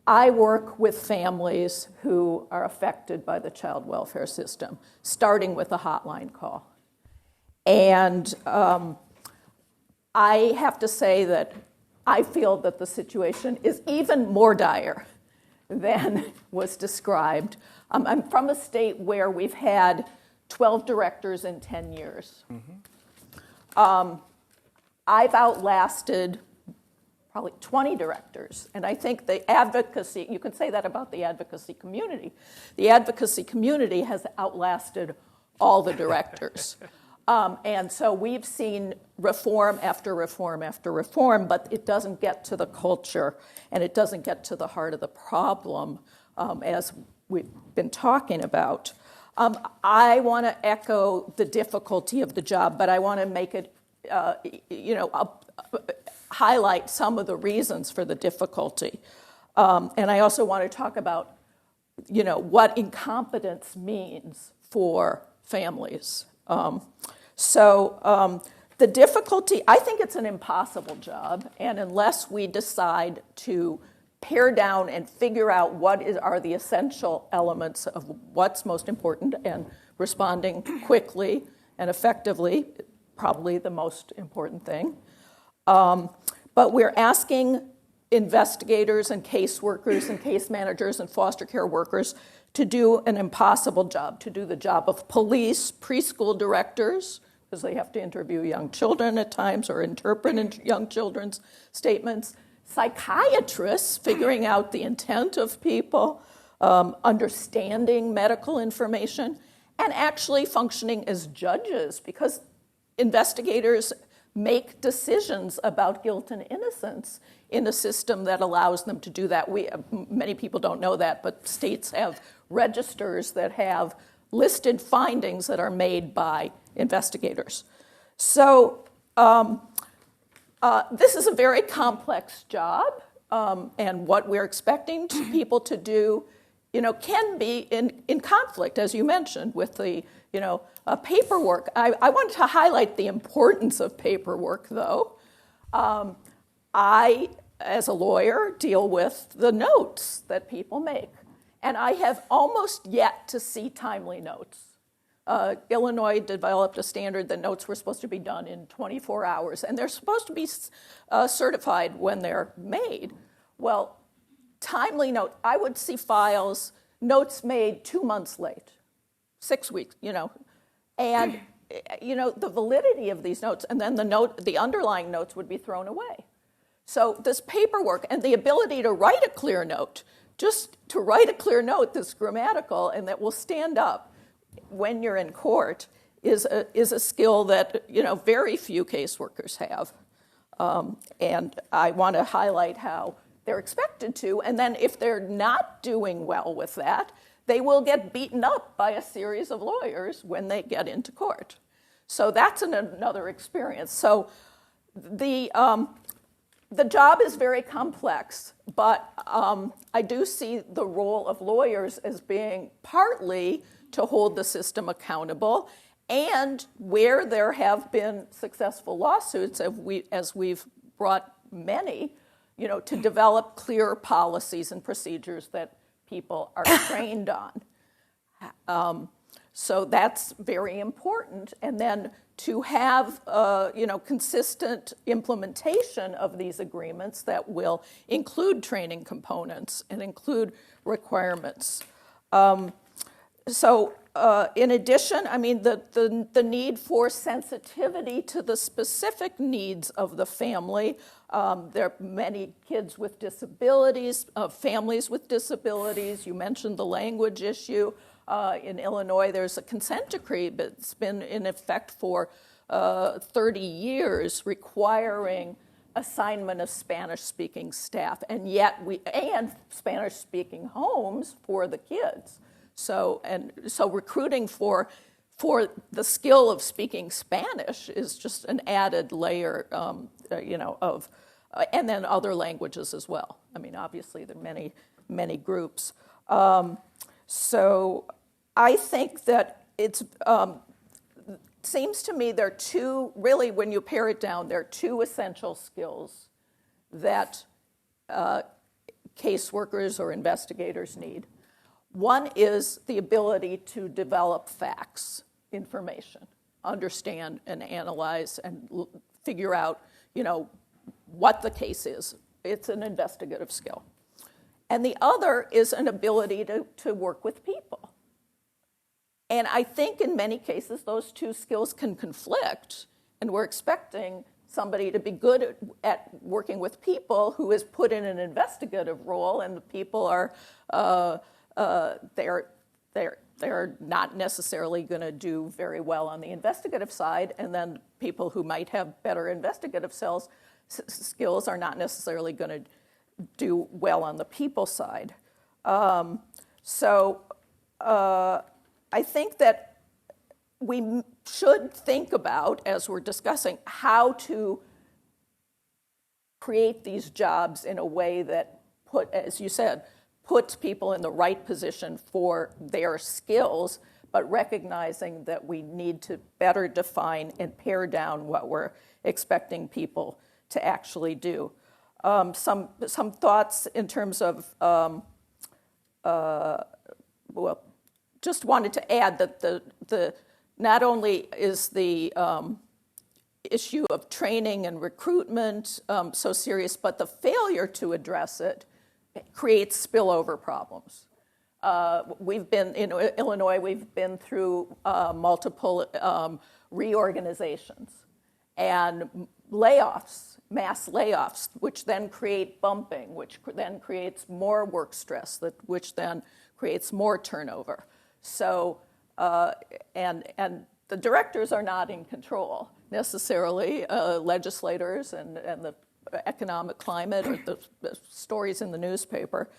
I work with families who are affected by the child welfare system, starting with a hotline call. And I have to say that I feel that the situation is even more dire than was described. I'm from a state where we've had 12 directors in 10 years. Mm-hmm. I've outlasted probably 20 directors, and I think the advocacy, you could say that about the advocacy community. The advocacy community has outlasted all the directors. And so we've seen reform after reform after reform, but it doesn't get to the culture, and it doesn't get to the heart of the problem, as we've been talking about. I want to echo the difficulty of the job, but I want to make it, highlight some of the reasons for the difficulty. And I also want to talk about, what incompetence means for families. The difficulty, I think it's an impossible job, and unless we decide to pare down and figure out what are the essential elements of what's most important, and responding quickly and effectively, probably the most important thing. But we're asking investigators and caseworkers and case managers and foster care workers to do an impossible job, to do the job of police, preschool directors, because they have to interview young children at times or interpret young children's statements, psychiatrists, figuring out the intent of people, understanding medical information, and actually functioning as judges, because investigators make decisions about guilt and innocence in a system that allows them to do that. Many people don't know that, but states have registers that have listed findings that are made by investigators. So this is a very complex job, and what we're expecting people to do, can be in conflict, as you mentioned, with the, paperwork. I wanted to highlight the importance of paperwork, though. I, as a lawyer, deal with the notes that people make, and I have almost yet to see timely notes. Illinois developed a standard that notes were supposed to be done in 24 hours, and they're supposed to be certified when they're made. Well, timely note, I would see files, notes made 2 months late, 6 weeks, and the validity of these notes, and then the underlying notes would be thrown away. So this paperwork and the ability to write a clear note, just to write a clear note that's grammatical and that will stand up when you're in court, is a skill that very few caseworkers have. And I want to highlight how they're expected to, and then if they're not doing well with that, they will get beaten up by a series of lawyers when they get into court. So that's another experience. So the job is very complex, but I do see the role of lawyers as being partly to hold the system accountable, and where there have been successful lawsuits, as we've brought many, to develop clear policies and procedures that people are trained on. So that's very important. And then to have consistent implementation of these agreements that will include training components and include requirements. In addition, the need for sensitivity to the specific needs of the family. There are many kids with disabilities, families with disabilities. You mentioned the language issue. In Illinois, there's a consent decree that's been in effect for 30 years requiring assignment of Spanish-speaking staff, and Spanish-speaking homes for the kids. So recruiting for the skill of speaking Spanish is just an added layer, and then other languages as well. Obviously there are many groups. So I think that it seems to me there are two, really when you pare it down, there are two essential skills that caseworkers or investigators need. One is the ability to develop facts, information, understand and analyze and figure out, what the case is. It's an investigative skill. And the other is an ability to work with people. And I think in many cases those two skills can conflict, and we're expecting somebody to be good at working with people who is put in an investigative role, and the people are they're not necessarily going to do very well on the investigative side, and then people who might have better investigative skills are not necessarily going to do well on the people side. I think that we should think about, as we're discussing, how to create these jobs in a way that, as you said, puts people in the right position for their skills, but recognizing that we need to better define and pare down what we're expecting people to actually do. Some thoughts in terms of, just wanted to add that the not only is the issue of training and recruitment so serious, but the failure to address it creates spillover problems. We've been, in Illinois, we've been through multiple reorganizations and layoffs, mass layoffs, which then create bumping, which then creates more work stress, which then creates more turnover. So, and the directors are not in control necessarily. Legislators and the economic climate or the stories in the newspaper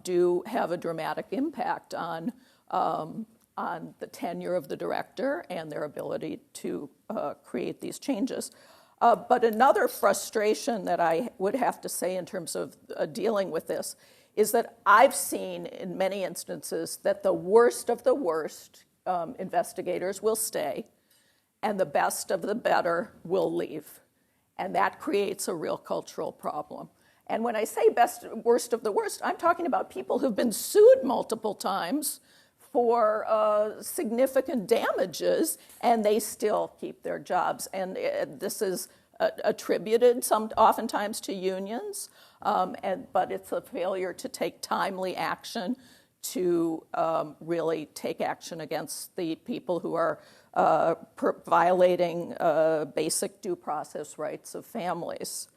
do have a dramatic impact on the tenure of the director and their ability to create these changes. But another frustration that I would have to say in terms of dealing with this is that I've seen in many instances that the worst of the worst investigators will stay and the best of the better will leave. And that creates a real cultural problem. And when I say worst of the worst, I'm talking about people who've been sued multiple times for significant damages, and they still keep their jobs. And this is attributed oftentimes to unions, but it's a failure to take timely action to really take action against the people who are violating basic due process rights of families.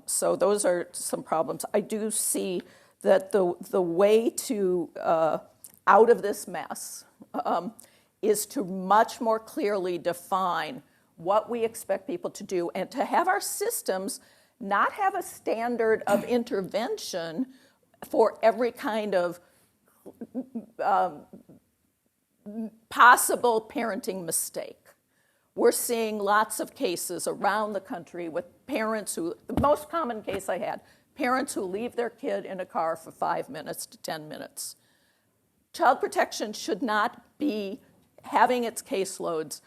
So those are some problems. I do see that the way to out of this mess is to much more clearly define what we expect people to do, and to have our systems not have a standard of intervention for every kind of possible parenting mistake. We're seeing lots of cases around the country with parents who, the most common case I had, parents who leave their kid in a car for 5 minutes to 10 minutes. Child protection should not be having its caseloads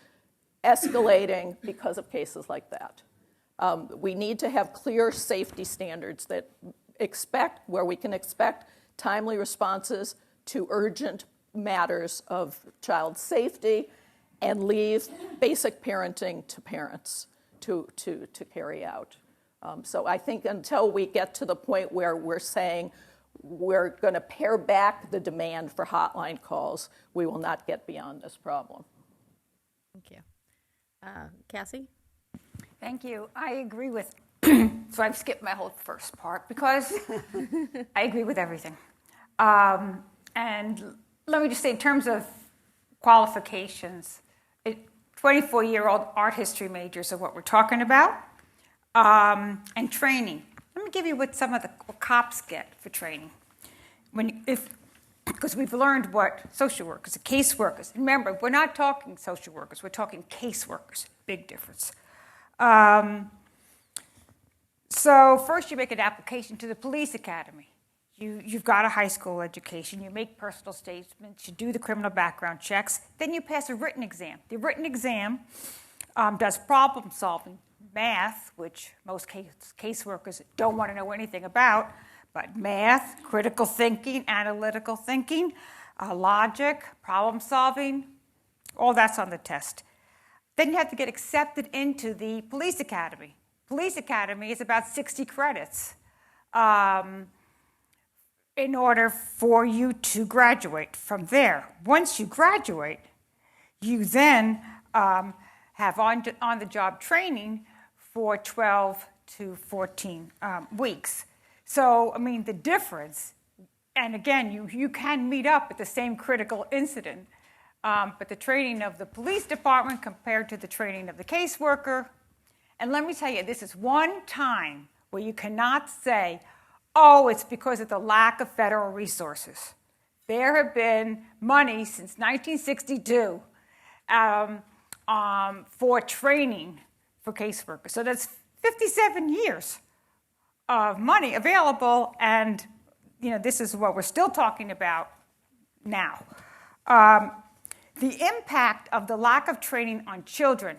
escalating because of cases like that. We need to have clear safety standards that where we can expect timely responses to urgent matters of child safety and leave basic parenting to parents to carry out. So I think until we get to the point where we're saying we're going to pare back the demand for hotline calls, we will not get beyond this problem. Thank you. Cassie? Thank you. I agree with, so I've skipped my whole first part because I agree with everything. And let me just say, in terms of qualifications, 24-year-old art history majors are what we're talking about, and training. Let me give you what some of the cops get for training. Because we've learned what social workers and caseworkers, remember, we're not talking social workers, we're talking caseworkers, big difference. So first you make an application to the police academy. You've got a high school education, you make personal statements, you do the criminal background checks, then you pass a written exam. The written exam does problem solving, math, which most caseworkers don't want to know anything about, but math, critical thinking, analytical thinking, logic, problem solving, all that's on the test. Then you have to get accepted into the police academy. Police academy is about 60 credits in order for you to graduate from there. Once you graduate, you then have on-the-job training for 12 to 14 weeks. So, I mean, the difference, and again, you can meet up at the same critical incident, but the training of the police department compared to the training of the caseworker, and let me tell you, this is one time where you cannot say, oh, it's because of the lack of federal resources. There have been money since 1962 for training for caseworkers. So that's 57 years of money available, and this is what we're still talking about now. The impact of the lack of training on children,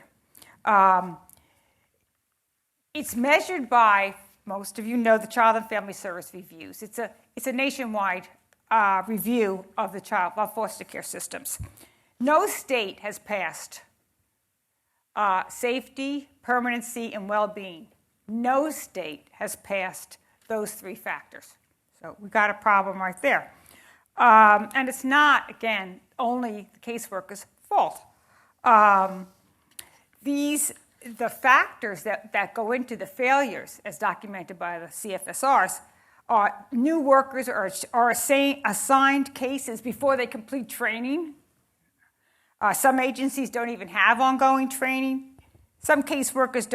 it's measured by, most of you know, the Child and Family Service reviews. It's a nationwide review of the foster care systems. No state has passed safety, permanency, and well-being. No state has passed those three factors. So we've got a problem right there. And it's not, again, only the caseworker's fault. The factors that go into the failures, as documented by the CFSRs, are new workers are assigned cases before they complete training. Some agencies don't even have ongoing training. Some caseworkers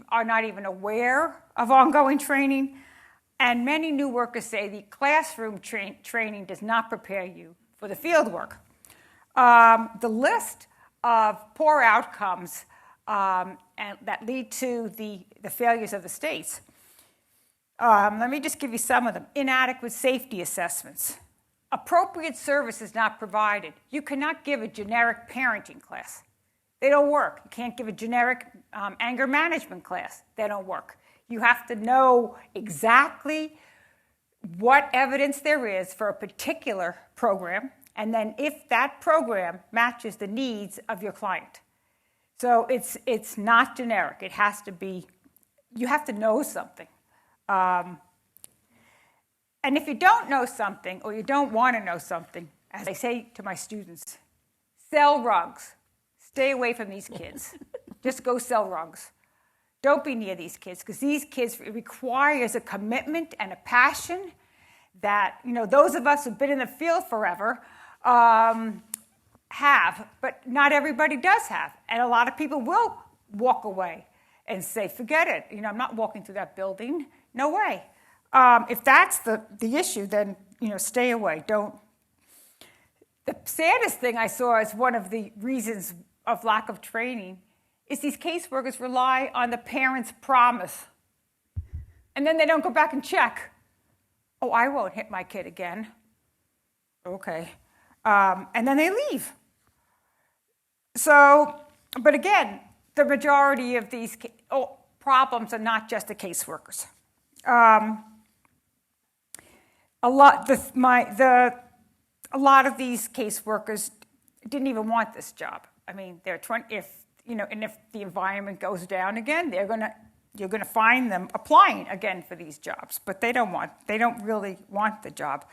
are not even aware of ongoing training. And many new workers say the classroom training does not prepare you for the field work. The list of poor outcomes and that lead to the failures of the states. Let me just give you some of them. Inadequate safety assessments. Appropriate service is not provided. You cannot give a generic parenting class. They don't work. You can't give a generic anger management class. They don't work. You have to know exactly what evidence there is for a particular program, and then if that program matches the needs of your client. So it's not generic. It has to be, you have to know something. And if you don't know something or you don't want to know something, as I say to my students, sell rugs. Stay away from these kids. Just go sell rugs. Don't be near these kids, because these kids, it requires a commitment and a passion that, those of us who've been in the field forever have, but not everybody does have. And a lot of people will walk away and say, forget it. I'm not walking through that building. No way. If that's the issue, then, stay away. Don't. The saddest thing I saw as one of the reasons of lack of training is these caseworkers rely on the parent's promise. And then they don't go back and check. Oh, I won't hit my kid again. Okay. And then they leave. So, but again, the majority of these problems are not just the caseworkers. A lot of these caseworkers didn't even want this job. I mean, if the environment goes down again, you're gonna find them applying again for these jobs, but they don't really want the job.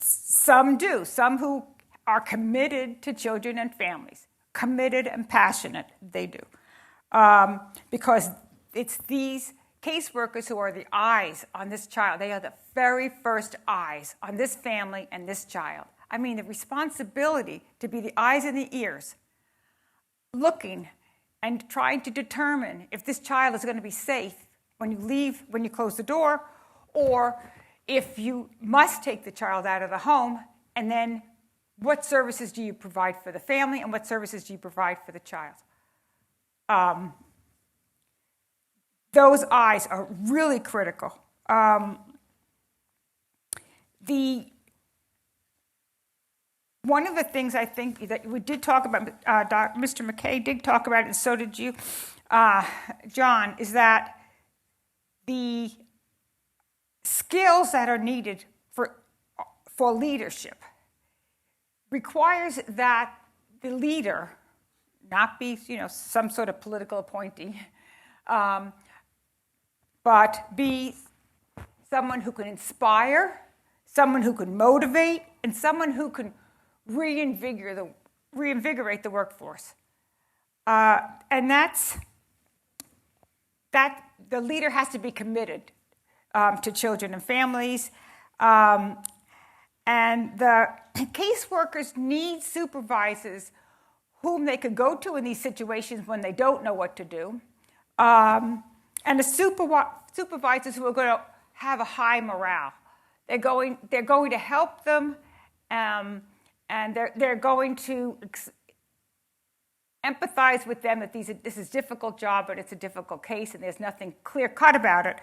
Some do. Some who are committed to children and families, committed and passionate, they do, because it's these caseworkers who are the eyes on this child. They are the very first eyes on this family and this child. I mean, the responsibility to be the eyes and the ears, looking and trying to determine if this child is going to be safe when you leave, when you close the door, or if you must take the child out of the home, and then what services do you provide for the family and what services do you provide for the child? Those eyes are really critical. One of the things I think that we did talk about, Mr. McKay did talk about it, and so did you, John, is that the skills that are needed for leadership requires that the leader not be, some sort of political appointee, but be someone who can inspire, someone who can motivate, and someone who can reinvigorate the workforce. And that the leader has to be committed to children and families. And the caseworkers need supervisors whom they could go to in these situations when they don't know what to do. And the supervisors who are going to have a high morale. They're going to help them, and they're going to empathize with them that this is a difficult job, but it's a difficult case, and there's nothing clear-cut about it.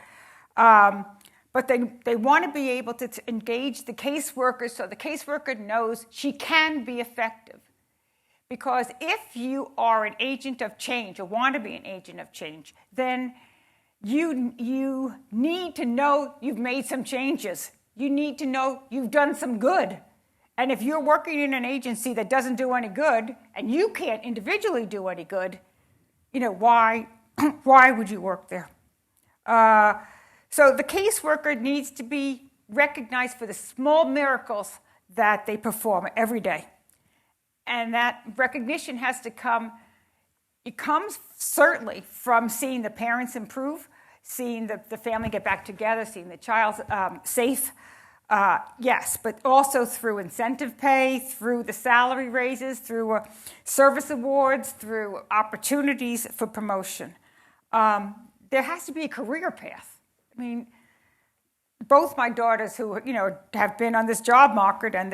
But they want to be able to engage the caseworker so the caseworker knows she can be effective. Because if you are an agent of change or want to be an agent of change, then you need to know you've made some changes. You need to know you've done some good. And if you're working in an agency that doesn't do any good, and you can't individually do any good, why would you work there? So the caseworker needs to be recognized for the small miracles that they perform every day. And that recognition has to come, it comes certainly from seeing the parents improve, seeing the family get back together, seeing the child safe, yes, but also through incentive pay, through the salary raises, through service awards, through opportunities for promotion. There has to be a career path. I mean, both my daughters who have been on this job market and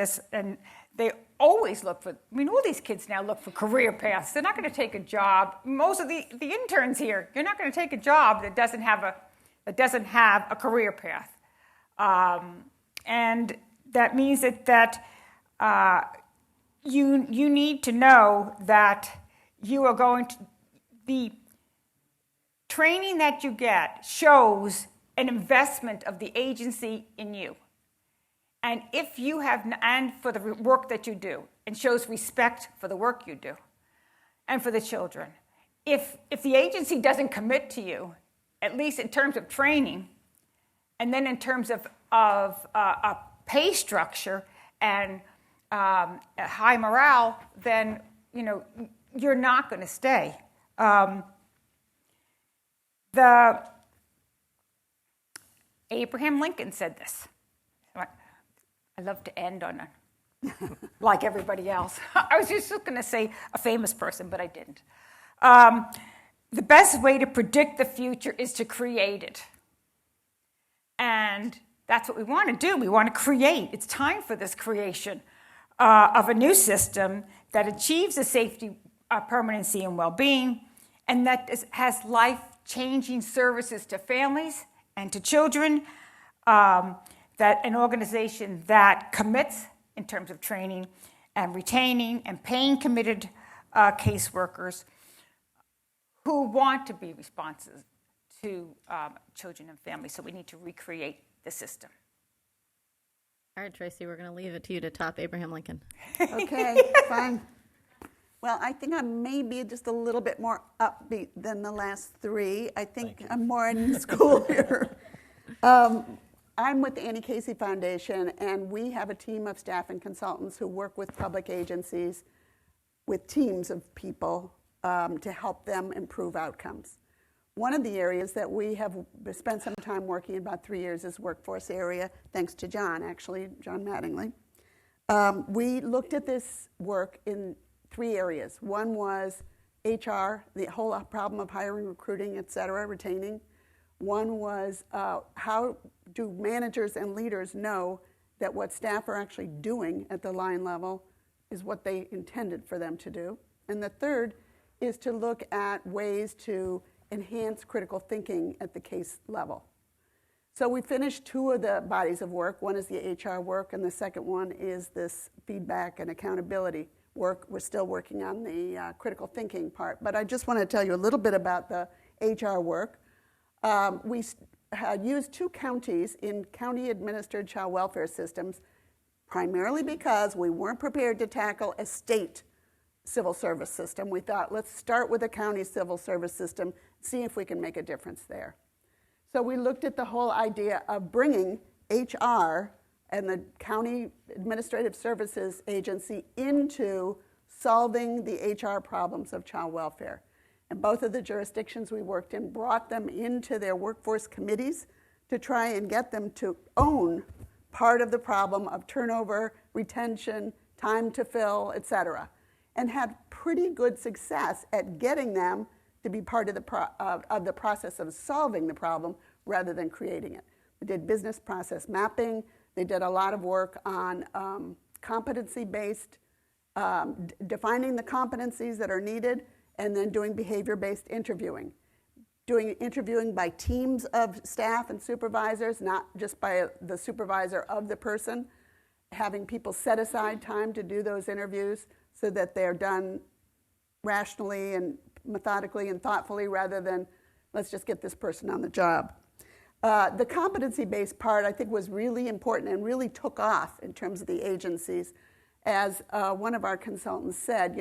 they always look for, all these kids now look for career paths. They're not going to take a job. Most of the interns here, you're not going to take a job that doesn't have a career path. And that means that you need to know that you are going to, the training that you get shows an investment of the agency in you. And if you have, and for the work that you do, and shows respect for the work you do. and for the children. If the agency doesn't commit to you, at least in terms of training, and then in terms of a pay structure and a high morale, then you're not going to stay. Abraham Lincoln said this. I love to end on like everybody else. I was just going to say a famous person, but I didn't. The best way to predict the future is to create it. And that's what we want to do. We want to create. It's time for this creation of a new system that achieves the safety, permanency, and well-being, and that has life-changing services to families and to children, that an organization that commits in terms of training and retaining and paying committed caseworkers who want to be responsive to children and families. So we need to recreate the system. All right, Tracy, we're going to leave it to you to top Abraham Lincoln. Okay, fine. Well, I think I may be just a little bit more upbeat than the last three. I think I'm more in school here. I'm with the Annie Casey Foundation, and we have a team of staff and consultants who work with public agencies with teams of people to help them improve outcomes. One of the areas that we have spent some time working, about 3 years, is workforce area, thanks to John Mattingly. We looked at this work in 3 areas. One was HR, the whole problem of hiring, recruiting, et cetera, retaining. One was how do managers and leaders know that what staff are actually doing at the line level is what they intended for them to do. And the third is to look at ways to enhance critical thinking at the case level. So we finished 2 of the bodies of work. One is the HR work, and the second one is this feedback and accountability work. We're still working on the critical thinking part. But I just want to tell you a little bit about the HR work. We had used 2 counties in county-administered child welfare systems, primarily because we weren't prepared to tackle a state civil service system. We thought, let's start with a county civil service system, see if we can make a difference there. So we looked at the whole idea of bringing HR and the County Administrative Services Agency into solving the HR problems of child welfare. And both of the jurisdictions we worked in brought them into their workforce committees to try and get them to own part of the problem of turnover, retention, time to fill, et cetera, and had pretty good success at getting them to be part of the process of solving the problem rather than creating it. They did business process mapping. They did a lot of work on competency-based, defining the competencies that are needed, and then doing behavior-based interviewing. Doing interviewing by teams of staff and supervisors, not just by the supervisor of the person, having people set aside time to do those interviews so that they're done rationally and methodically and thoughtfully rather than let's just get this person on the job. The competency-based part, I think, was really important and really took off in terms of the agencies. As one of our consultants said,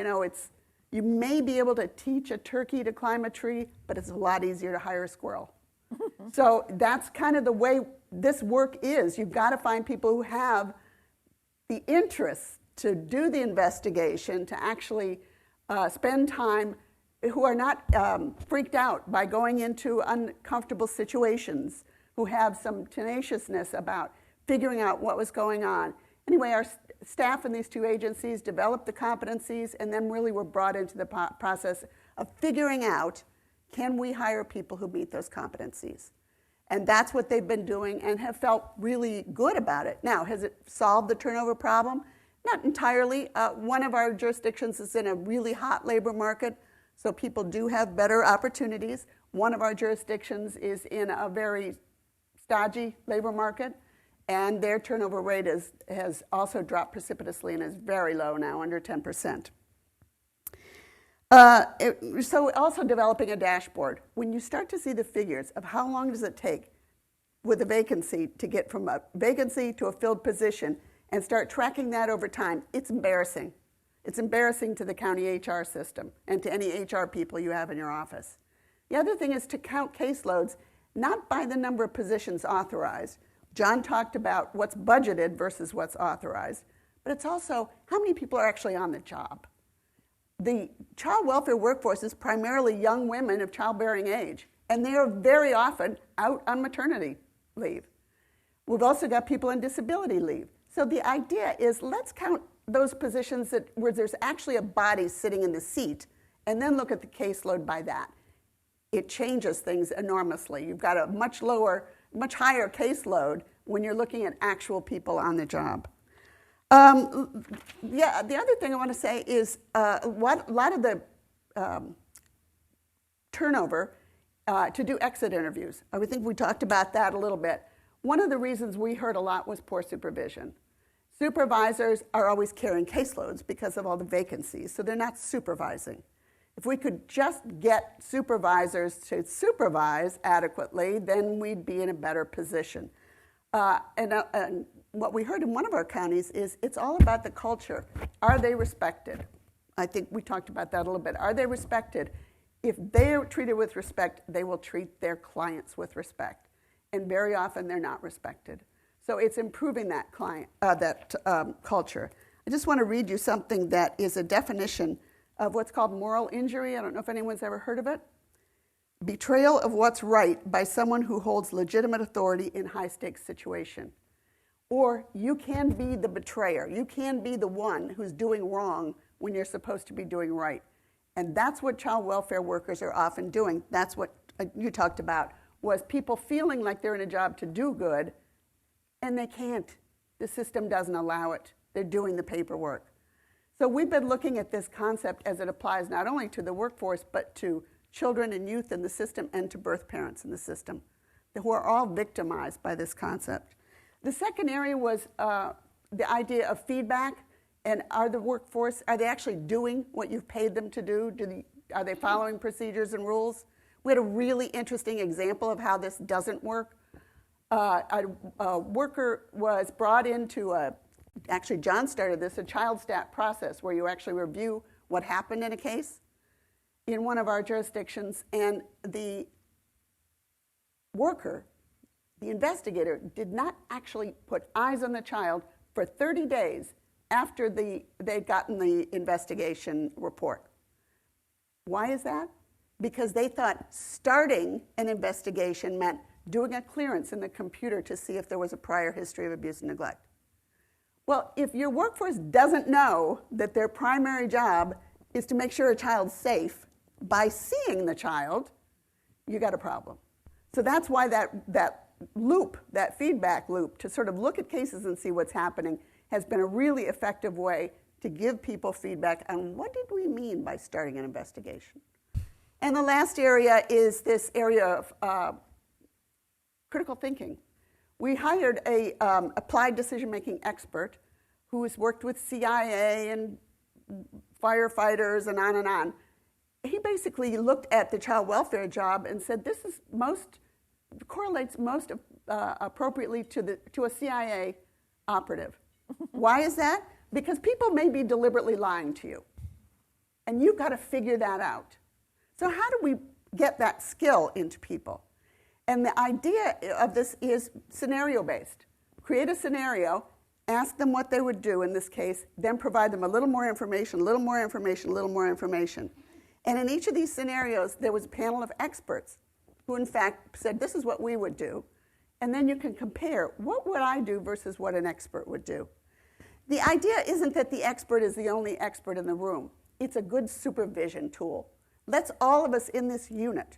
you may be able to teach a turkey to climb a tree, but it's a lot easier to hire a squirrel. So that's kind of the way this work is. You've got to find people who have the interest to do the investigation, to actually spend time, who are not freaked out by going into uncomfortable situations, who have some tenaciousness about figuring out what was going on. Anyway, our staff in these 2 agencies developed the competencies and then really were brought into the process of figuring out, can we hire people who meet those competencies? And that's what they've been doing and have felt really good about it. Now, has it solved the turnover problem? Not entirely. One of our jurisdictions is in a really hot labor market, so people do have better opportunities. One of our jurisdictions is in a very stodgy labor market, and their turnover rate has also dropped precipitously and is very low now, under 10%. So also developing a dashboard. When you start to see the figures of how long does it take with a vacancy to get from a vacancy to a filled position and start tracking that over time, it's embarrassing. It's embarrassing to the county HR system and to any HR people you have in your office. The other thing is to count caseloads, not by the number of positions authorized. John talked about what's budgeted versus what's authorized, but it's also how many people are actually on the job. The child welfare workforce is primarily young women of childbearing age, and they are very often out on maternity leave. We've also got people on disability leave. So the idea is let's count those positions where there's actually a body sitting in the seat, and then look at the caseload by that. It changes things enormously. You've got a much higher caseload when you're looking at actual people on the job. The other thing I want to say is a lot of the turnover to do exit interviews. I think we talked about that a little bit. One of the reasons we heard a lot was poor supervision. Supervisors are always carrying caseloads because of all the vacancies, so they're not supervising. If we could just get supervisors to supervise adequately, then we'd be in a better position. And what we heard in one of our counties is it's all about the culture. Are they respected? I think we talked about that a little bit. Are they respected? If they're treated with respect, they will treat their clients with respect. And very often they're not respected. So it's improving that culture. I just want to read you something that is a definition of what's called moral injury. I don't know if anyone's ever heard of it. Betrayal of what's right by someone who holds legitimate authority in high-stakes situation. Or you can be the betrayer. You can be the one who's doing wrong when you're supposed to be doing right. And that's what child welfare workers are often doing. That's what you talked about, was people feeling like they're in a job to do good, and they can't. The system doesn't allow it. They're doing the paperwork. So we've been looking at this concept as it applies not only to the workforce, but to children and youth in the system and to birth parents in the system, who are all victimized by this concept. The second area was the idea of feedback, and are they actually doing what you've paid them to do? Are they following procedures and rules? We had a really interesting example of how this doesn't work. A worker was brought into actually John started this, a child stat process where you actually review what happened in a case in one of our jurisdictions, and the worker, the investigator, did not actually put eyes on the child for 30 days after they'd gotten the investigation report. Why is that? Because they thought starting an investigation meant doing a clearance in the computer to see if there was a prior history of abuse and neglect. Well, if your workforce doesn't know that their primary job is to make sure a child's safe by seeing the child, you got a problem. So that's why that loop, that feedback loop, to sort of look at cases and see what's happening, has been a really effective way to give people feedback on what did we mean by starting an investigation. And the last area is this area of critical thinking. We hired a applied decision-making expert who has worked with CIA and firefighters and on and on. He basically looked at the child welfare job and said this is correlates most appropriately to a CIA operative. Why is that? Because people may be deliberately lying to you, and you've got to figure that out. So how do we get that skill into people? And the idea of this is scenario-based. Create a scenario, ask them what they would do in this case, then provide them a little more information, a little more information, a little more information. And in each of these scenarios, there was a panel of experts who, in fact, said, this is what we would do. And then you can compare, what would I do versus what an expert would do? The idea isn't that the expert is the only expert in the room. It's a good supervision tool. Let's all of us in this unit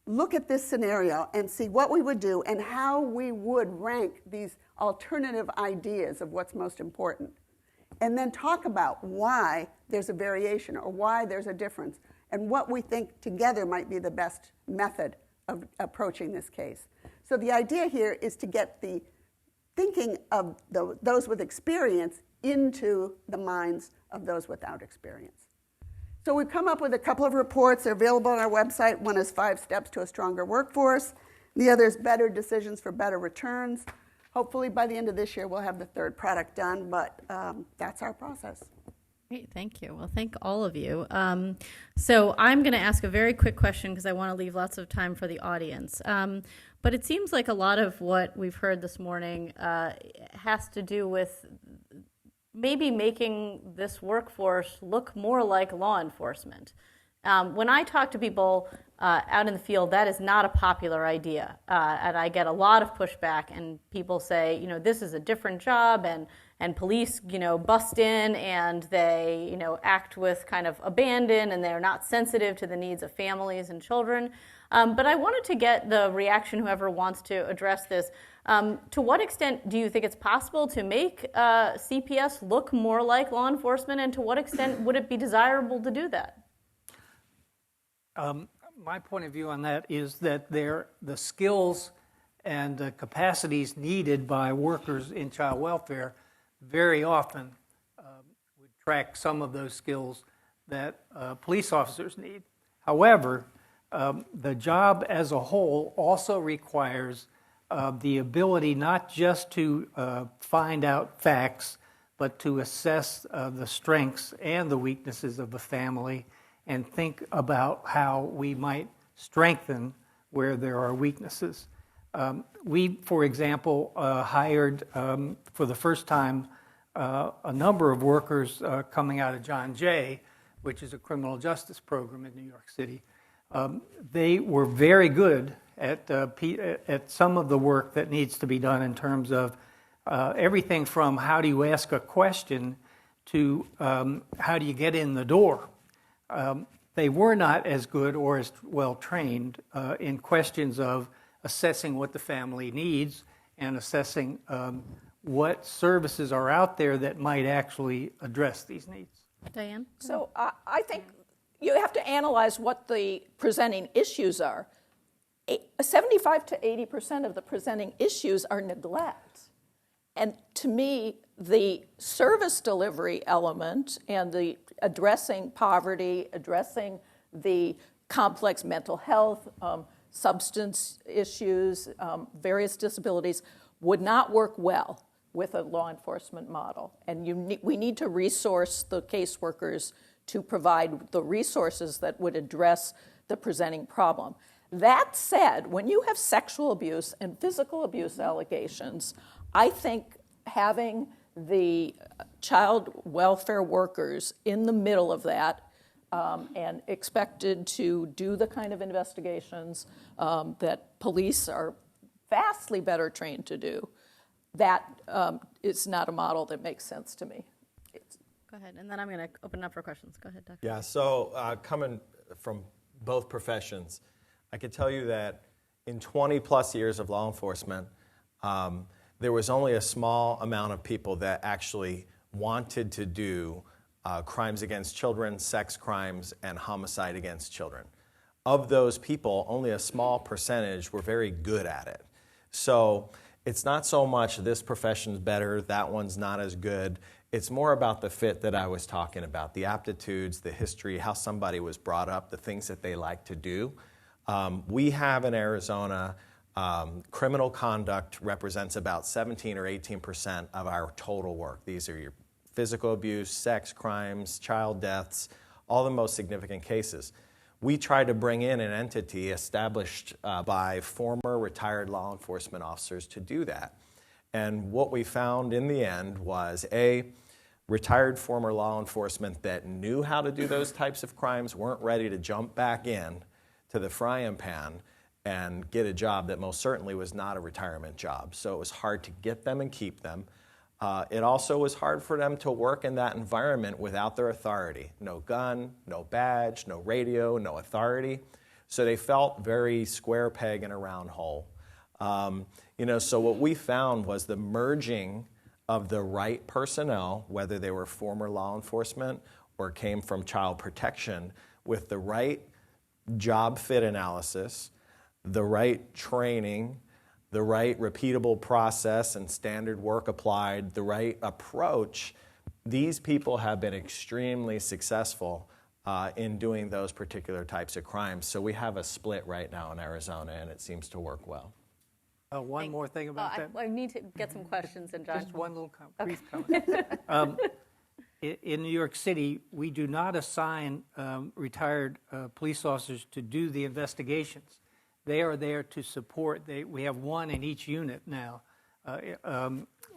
look at this scenario and see what we would do and how we would rank these alternative ideas of what's most important. And then talk about why there's a variation or why there's a difference and what we think together might be the best method of approaching this case. So the idea here is to get the thinking of those with experience into the minds of those without experience. So we've come up with a couple of reports. They're available on our website. One is 5 Steps to a Stronger Workforce. The other is Better Decisions for Better Returns. Hopefully by the end of this year, we'll have the third product done, but that's our process. Great, thank you. Well, thank all of you. So I'm going to ask a very quick question because I want to leave lots of time for the audience. But it seems like a lot of what we've heard this morning has to do with maybe making this workforce look more like law enforcement. When I talk to people out in the field, that is not a popular idea. And I get a lot of pushback, and people say, this is a different job, and police, bust in, and they, act with kind of abandon, and they're not sensitive to the needs of families and children. But I wanted to get the reaction, whoever wants to address this. To what extent do you think it's possible to make CPS look more like law enforcement, and to what extent would it be desirable to do that? My point of view on that is that the skills and the capacities needed by workers in child welfare very often would track some of those skills that police officers need. However, the job as a whole also requires the ability not just to find out facts, but to assess the strengths and the weaknesses of the family and think about how we might strengthen where there are weaknesses. We, for example, hired for the first time a number of workers coming out of John Jay, which is a criminal justice program in New York City. They were very good at some of the work that needs to be done in terms of everything from how do you ask a question to how do you get in the door. They were not as good or as well trained in questions of assessing what the family needs and assessing what services are out there that might actually address these needs. Diane? So I think you have to analyze what the presenting issues are. 75 to 80% of the presenting issues are neglect. And to me, the service delivery element and the addressing poverty, addressing the complex mental health, substance issues, various disabilities would not work well with a law enforcement model. And we need to resource the caseworkers to provide the resources that would address the presenting problem. That said, when you have sexual abuse and physical abuse allegations, I think having the child welfare workers in the middle of that and expected to do the kind of investigations that police are vastly better trained to do, that is not a model that makes sense to me. Go ahead, and then I'm going to open it up for questions. Go ahead, Dr. Yeah, so coming from both professions, I could tell you that in 20 plus years of law enforcement, there was only a small amount of people that actually wanted to do crimes against children, sex crimes, and homicide against children. Of those people, only a small percentage were very good at it. So it's not so much this profession's better, that one's not as good. It's more about the fit that I was talking about, the aptitudes, the history, how somebody was brought up, the things that they like to do. We have in Arizona, criminal conduct represents about 17 or 18% of our total work. These are your physical abuse, sex crimes, child deaths, all the most significant cases. We try to bring in an entity established by former retired law enforcement officers to do that. And what we found in the end was retired former law enforcement that knew how to do those types of crimes weren't ready to jump back in to the frying pan and get a job that most certainly was not a retirement job. So it was hard to get them and keep them. It also was hard for them to work in that environment without their authority. No gun, no badge, no radio, no authority. So they felt very square peg in a round hole. So what we found was the merging of the right personnel, whether they were former law enforcement or came from child protection, with the right job fit analysis, the right training, the right repeatable process and standard work applied, the right approach. These people have been extremely successful in doing those particular types of crimes. So we have a split right now in Arizona, and it seems to work well. One more thing about that. I need to get some questions in, John. Just one little brief comment. in New York City, we do not assign retired police officers to do the investigations. They are there to support. We have one in each unit now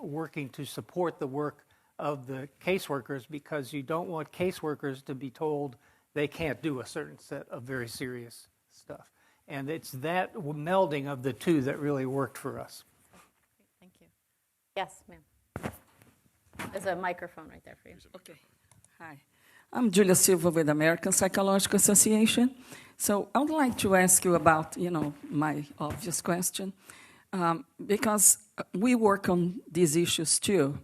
working to support the work of the caseworkers, because you don't want caseworkers to be told they can't do a certain set of very serious stuff. And it's that melding of the two that really worked for us. Thank you. Yes, ma'am. There's a microphone right there for you. Okay. Hi. I'm Julia Silva with American Psychological Association. So I would like to ask you about, my obvious question, because we work on these issues too.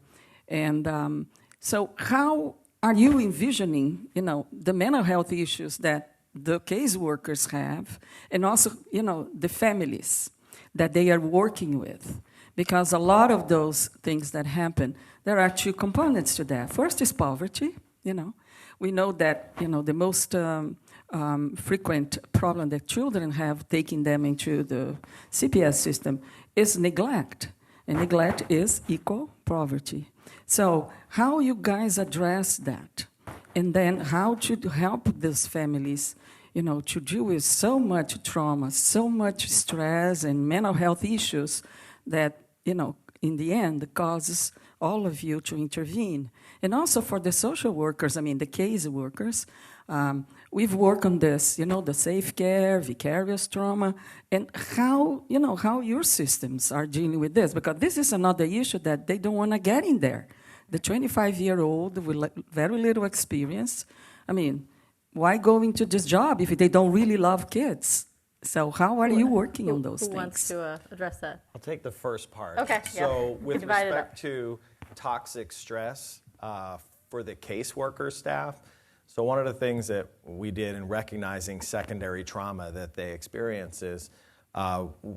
And so how are you envisioning, the mental health issues that the caseworkers have, and also, the families that they are working with? Because a lot of those things that happen, there are two components to that. First is poverty. We know that, the most frequent problem that children have taking them into the CPS system is neglect. And neglect is equal poverty. So how you guys address that? And then how to help these families, to deal with so much trauma, so much stress and mental health issues that, in the end causes all of you to intervene. And also for the social workers, the case workers, we've worked on this, the safe care, vicarious trauma, and how your systems are dealing with this, because this is another issue that they don't want to get in there. The 25-year-old with very little experience, why go into this job if they don't really love kids? So how are you working on those things? Who wants to address that? I'll take the first part. Okay, So yeah. with Divide it up. respect to toxic stress for the caseworker staff, so one of the things that we did in recognizing secondary trauma that they experience is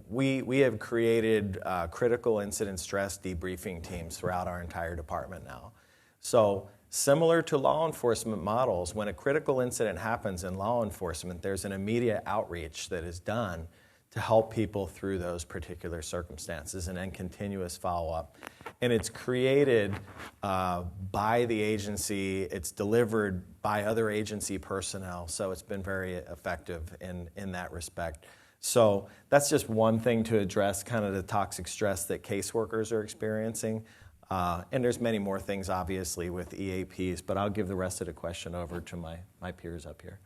we have created critical incident stress debriefing teams throughout our entire department now. So similar to law enforcement models, when a critical incident happens in law enforcement, there's an immediate outreach that is done to help people through those particular circumstances, and then continuous follow-up. And it's created by the agency, it's delivered by other agency personnel, so it's been very effective in that respect. So that's just one thing to address kind of the toxic stress that caseworkers are experiencing. And there's many more things, obviously, with EAPs, but I'll give the rest of the question over to my peers up here.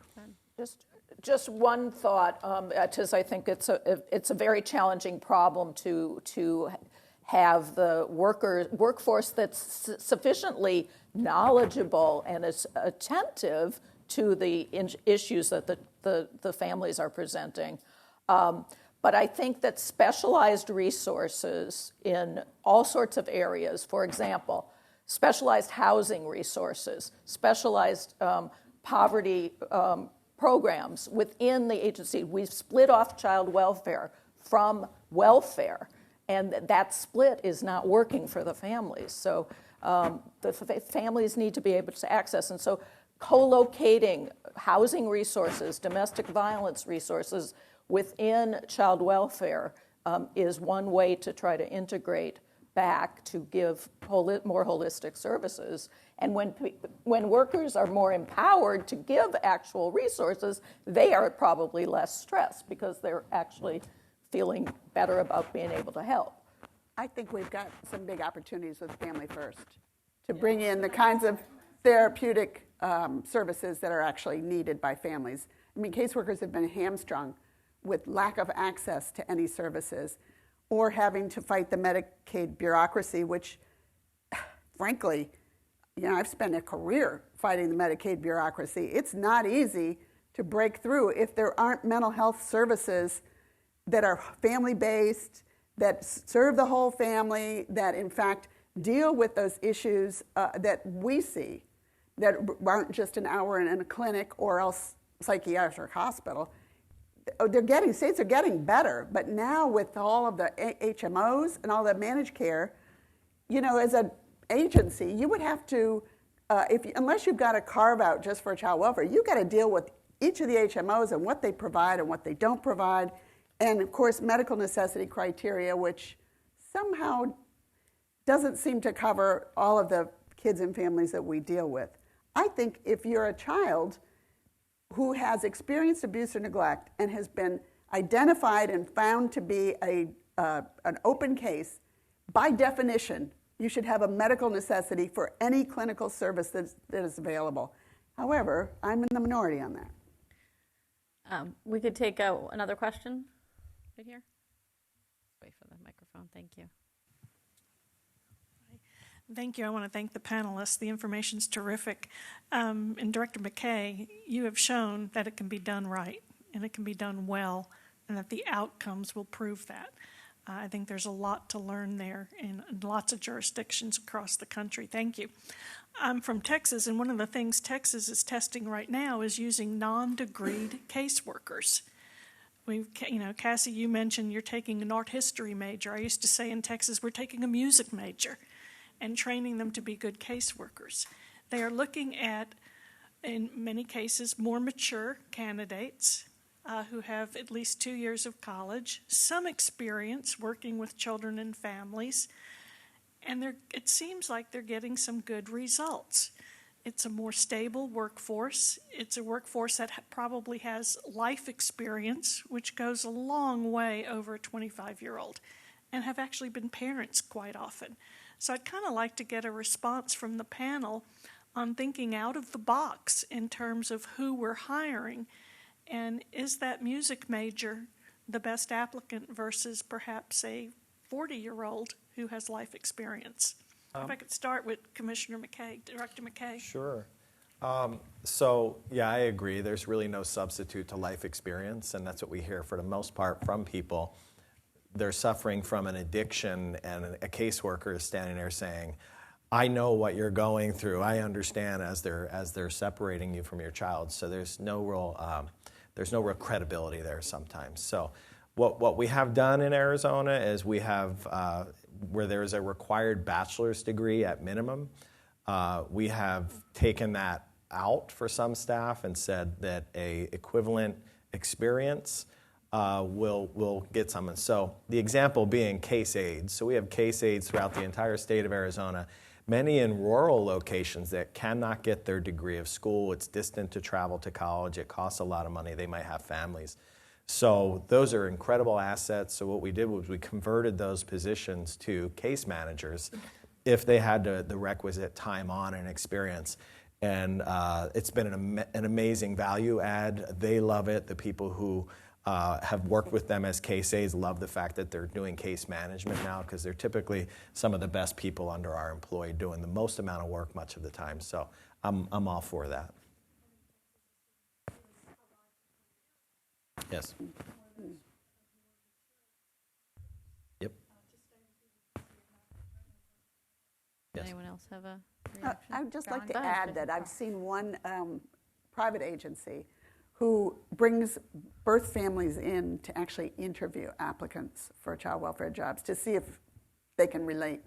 Just one thought, because I think it's a very challenging problem to have the workforce that's sufficiently knowledgeable and is attentive to the issues that the families are presenting. But I think that specialized resources in all sorts of areas, for example, specialized housing resources, specialized poverty programs within the agency. We've split off child welfare from welfare, and that split is not working for the families. So the families need to be able to access, and so co-locating housing resources, domestic violence resources within child welfare is one way to try to integrate back to give more holistic services. And when workers are more empowered to give actual resources, they are probably less stressed because they're actually feeling better about being able to help. I think we've got some big opportunities with Family First to bring in the kinds of therapeutic services that are actually needed by families. Caseworkers have been hamstrung with lack of access to any services or having to fight the Medicaid bureaucracy, which, frankly, I've spent a career fighting the Medicaid bureaucracy. It's not easy to break through if there aren't mental health services that are family-based, that serve the whole family, that in fact deal with those issues that we see, that aren't just an hour in a clinic or else psychiatric hospital. States are getting better, but now with all of the HMOs and all the managed care, as an agency, you would have to, unless you've got a carve out just for child welfare, you've got to deal with each of the HMOs and what they provide and what they don't provide, and of course medical necessity criteria, which somehow doesn't seem to cover all of the kids and families that we deal with. I think if you're a child who has experienced abuse or neglect and has been identified and found to be an open case, by definition, you should have a medical necessity for any clinical service that is available. However, I'm in the minority on that. We could take another question right here. Wait for the microphone. Thank you. Thank you. I want to thank the panelists. The information's terrific. And Director McKay, you have shown that it can be done right and it can be done well, and that the outcomes will prove that. I think there's a lot to learn there in lots of jurisdictions across the country. Thank you. I'm from Texas, and one of the things Texas is testing right now is using non-degreed caseworkers. Cassie, you mentioned you're taking an art history major. I used to say in Texas, we're taking a music major and training them to be good caseworkers. They are looking at, in many cases, more mature candidates who have at least 2 years of college, some experience working with children and families, and it seems like they're getting some good results. It's a more stable workforce. It's a workforce that probably has life experience, which goes a long way over a 25-year-old, and have actually been parents quite often. So I'd kind of like to get a response from the panel on thinking out of the box in terms of who we're hiring. And is that music major the best applicant versus perhaps a 40-year-old who has life experience? If I could start with Commissioner McKay, Director McKay. Sure. So, yeah, I agree. There's really no substitute to life experience, and that's what we hear for the most part from people. They're suffering from an addiction, and a caseworker is standing there saying, I know what you're going through. I understand, as they're separating you from your child. So there's no real credibility there sometimes. So what we have done in Arizona is we have, where there's a required bachelor's degree at minimum, we have taken that out for some staff and said that a equivalent experience will get someone. So the example being case aides. So we have case aides throughout the entire state of Arizona, many in rural locations that cannot get their degree of school. It's distant to travel to college. It costs a lot of money. They might have families. So those are incredible assets. So what we did was we converted those positions to case managers if they had the requisite time on and experience. And it's been an amazing value add. They love it. The people who have worked with them as case aides love the fact that they're doing case management now, because they're typically some of the best people under our employ doing the most amount of work much of the time. So I'm all for that. Yes. Yep. Does anyone else have a reaction? I would just like to Go ahead. add that I've seen one private agency who brings birth families in to actually interview applicants for child welfare jobs to see if they can relate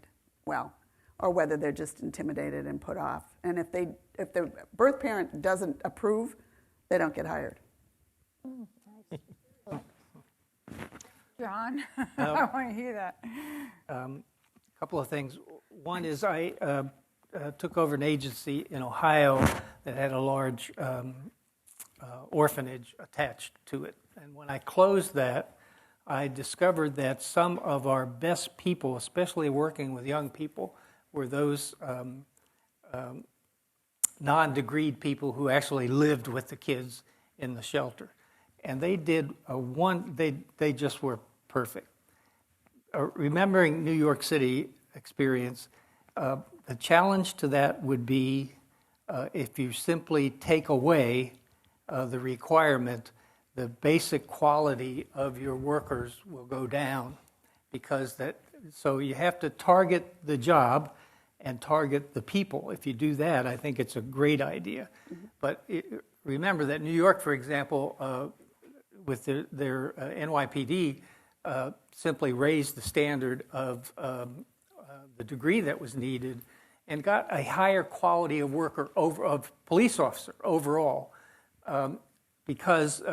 well, or whether they're just intimidated and put off. And if the birth parent doesn't approve, they don't get hired. John, I want to hear that. A couple of things. One is I took over an agency in Ohio that had a large orphanage attached to it. And when I closed that, I discovered that some of our best people, especially working with young people, were those non-degreed people who actually lived with the kids in the shelter. And they did they just were perfect. Remembering New York City experience, the challenge to that would be if you simply take away the requirement, the basic quality of your workers will go down, so you have to target the job and target the people. If you do that, I think it's a great idea. Mm-hmm. But remember that New York, for example, with their NYPD, simply raised the standard of the degree that was needed and got a higher quality of worker of police officer overall. Because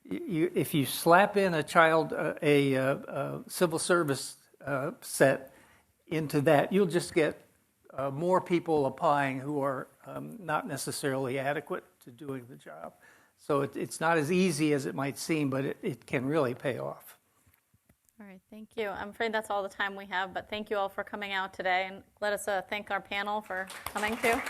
if you slap in a child, a civil service set into that, you'll just get more people applying who are not necessarily adequate to doing the job. So it's not as easy as it might seem, but it can really pay off. All right, thank you. I'm afraid that's all the time we have, but thank you all for coming out today, and let us thank our panel for coming too.